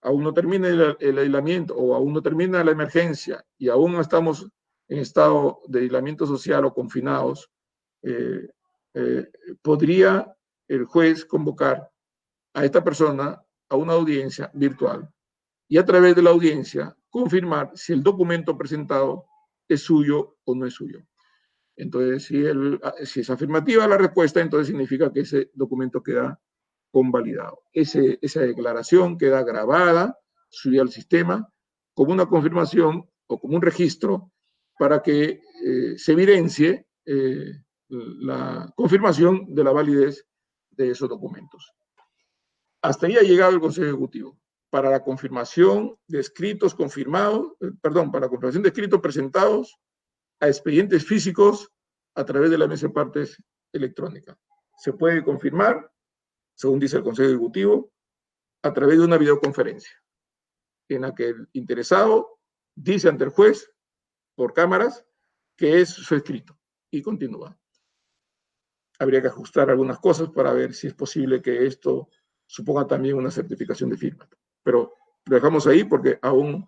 aún no termina el aislamiento o aún no termina la emergencia y aún no estamos en estado de aislamiento social o confinados, podría el juez convocar a esta persona a una audiencia virtual y a través de la audiencia confirmar si el documento presentado es suyo o no es suyo. Entonces, si es afirmativa la respuesta, entonces significa que ese documento queda convalidado. Esa declaración queda grabada, subida al sistema, como una confirmación o como un registro para que se evidencie la confirmación de la validez de esos documentos. Hasta ahí ha llegado el Consejo Ejecutivo. Para la confirmación de escritos confirmados, para la confirmación de escritos presentados a expedientes físicos a través de la mesa de partes electrónica. Se puede confirmar, según dice el Consejo Ejecutivo, a través de una videoconferencia, en la que el interesado dice ante el juez, por cámaras, que es su escrito, y continúa. Habría que ajustar algunas cosas para ver si es posible que esto suponga también una certificación de firma. Pero lo dejamos ahí porque aún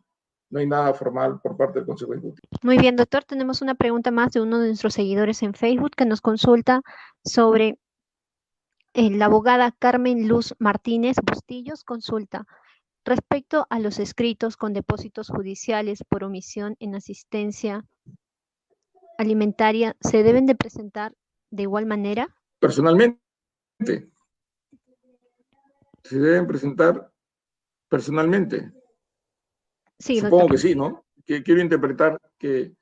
no hay nada formal por parte del Consejo Ejecutivo. Muy bien, doctor. Tenemos una pregunta más de uno de nuestros seguidores en Facebook que nos consulta sobre la abogada Carmen Luz Martínez Bustillos. Consulta respecto a los escritos con depósitos judiciales por omisión en asistencia alimentaria, ¿se deben de presentar de igual manera? Personalmente. Se deben presentar personalmente. Sí, supongo doctor. que sí, ¿no? Quiero interpretar que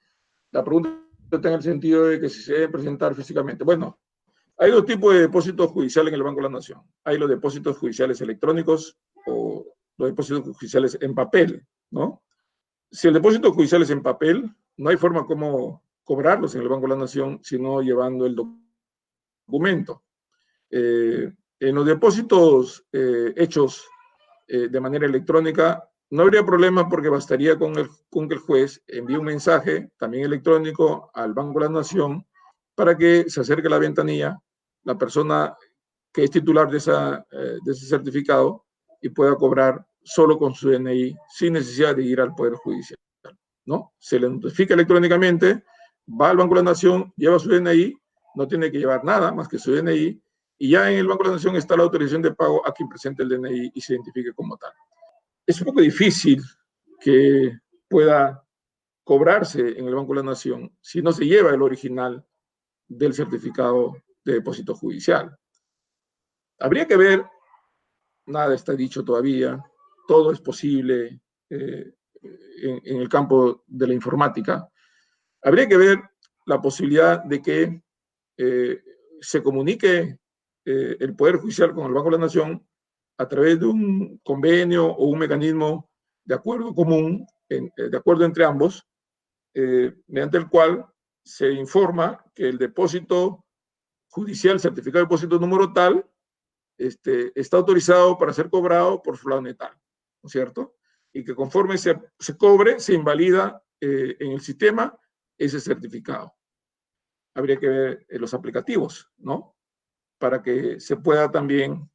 la pregunta está en el sentido de que si se deben presentar físicamente. Bueno, hay dos tipos de depósitos judiciales en el Banco de la Nación. Hay los depósitos judiciales electrónicos o los depósitos judiciales en papel, ¿no? Si el depósito judicial es en papel, no hay forma como cobrarlos en el Banco de la Nación, sino llevando el documento. En los depósitos hechos de manera electrónica, no habría problema porque bastaría con que el juez envíe un mensaje, también electrónico, al Banco de la Nación para que se acerque a la ventanilla la persona que es titular de ese certificado y pueda cobrar solo con su DNI, sin necesidad de ir al Poder Judicial, ¿no? Se le notifica electrónicamente, va al Banco de la Nación, lleva su DNI, no tiene que llevar nada más que su DNI, y ya en el Banco de la Nación está la autorización de pago a quien presente el DNI y se identifique como tal. Es un poco difícil que pueda cobrarse en el Banco de la Nación si no se lleva el original del certificado de depósito judicial. Habría que ver, nada está dicho todavía, todo es posible en el campo de la informática. Habría que ver la posibilidad de que se comunique el Poder Judicial con el Banco de la Nación a través de un convenio o un mecanismo de acuerdo común, de acuerdo entre ambos, mediante el cual se informa que el depósito judicial, certificado de depósito número tal, está autorizado para ser cobrado por fulano y tal, ¿no es cierto? Y que conforme se cobre, se invalida en el sistema ese certificado. Habría que ver los aplicativos, ¿no? Para que se pueda también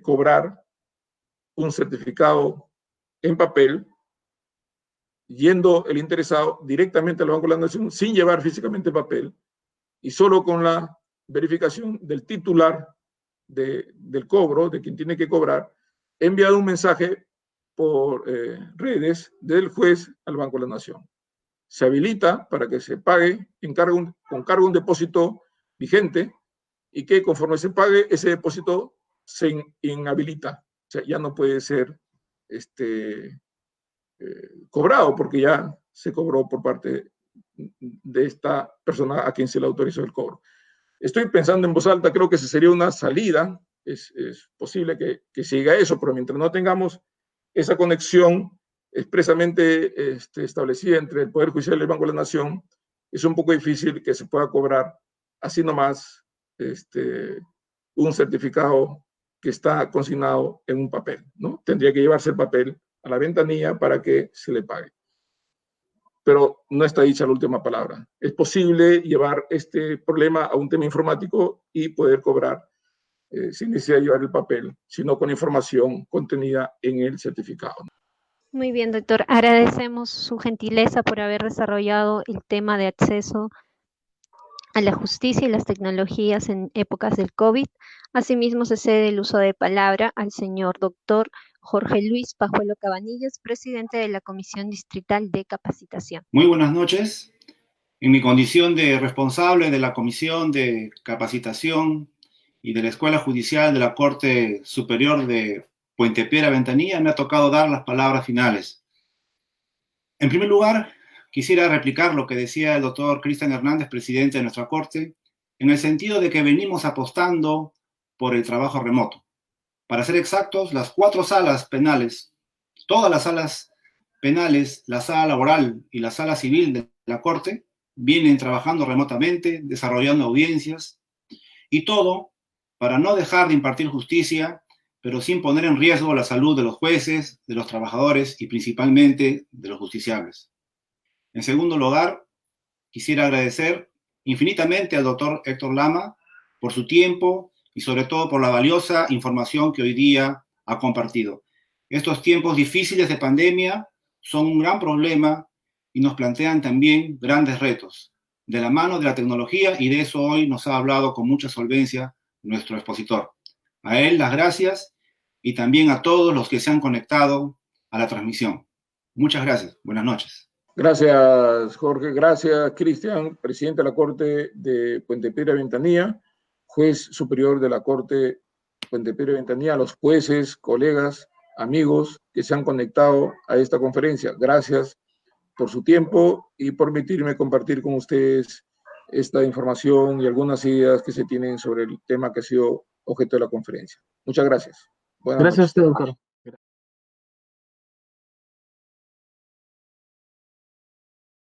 cobrar un certificado en papel, yendo el interesado directamente al Banco de la Nación sin llevar físicamente papel y solo con la verificación del titular del cobro, de quien tiene que cobrar, enviado un mensaje por redes del juez al Banco de la Nación. Se habilita para que se pague con cargo un depósito vigente y que conforme se pague ese depósito se inhabilita. O sea, ya no puede ser cobrado porque ya se cobró por parte de esta persona a quien se le autorizó el cobro. Estoy pensando en voz alta, creo que esa sería una salida, es posible que siga eso, pero mientras no tengamos esa conexión expresamente establecida entre el Poder Judicial y el Banco de la Nación, es un poco difícil que se pueda cobrar así nomás un certificado que está consignado en un papel, ¿no? Tendría que llevarse el papel a la ventanilla para que se le pague. Pero no está dicha la última palabra. Es posible llevar este problema a un tema informático y poder cobrar sin necesidad de llevar el papel, sino con información contenida en el certificado. Muy bien, doctor. Agradecemos su gentileza por haber desarrollado el tema de acceso a la justicia y las tecnologías en épocas del COVID. Asimismo, se cede el uso de palabra al señor doctor Jorge Luis Pajuelo Cabanillas, presidente de la Comisión Distrital de Capacitación. Muy buenas noches. En mi condición de responsable de la Comisión de Capacitación y de la Escuela Judicial de la Corte Superior de Puente Piedra Ventanilla, me ha tocado dar las palabras finales. En primer lugar, quisiera replicar lo que decía el doctor Cristian Hernández, presidente de nuestra Corte, en el sentido de que venimos apostando por el trabajo remoto. Para ser exactos, las 4 salas penales, todas las salas penales, la sala laboral y la sala civil de la Corte, vienen trabajando remotamente, desarrollando audiencias, y todo para no dejar de impartir justicia, pero sin poner en riesgo la salud de los jueces, de los trabajadores y principalmente de los justiciables. En segundo lugar, quisiera agradecer infinitamente al doctor Héctor Lama por su tiempo y sobre todo por la valiosa información que hoy día ha compartido. Estos tiempos difíciles de pandemia son un gran problema y nos plantean también grandes retos, de la mano de la tecnología, y de eso hoy nos ha hablado con mucha solvencia nuestro expositor. A él las gracias y también a todos los que se han conectado a la transmisión. Muchas gracias. Buenas noches. Gracias, Jorge. Gracias, Cristian, presidente de la Corte de Puente Piedra Ventanilla, juez superior de la Corte Puente Piedra Ventanilla, a los jueces, colegas, amigos que se han conectado a esta conferencia. Gracias por su tiempo y por permitirme compartir con ustedes esta información y algunas ideas que se tienen sobre el tema que ha sido objeto de la conferencia. Muchas gracias. Gracias a usted, doctor.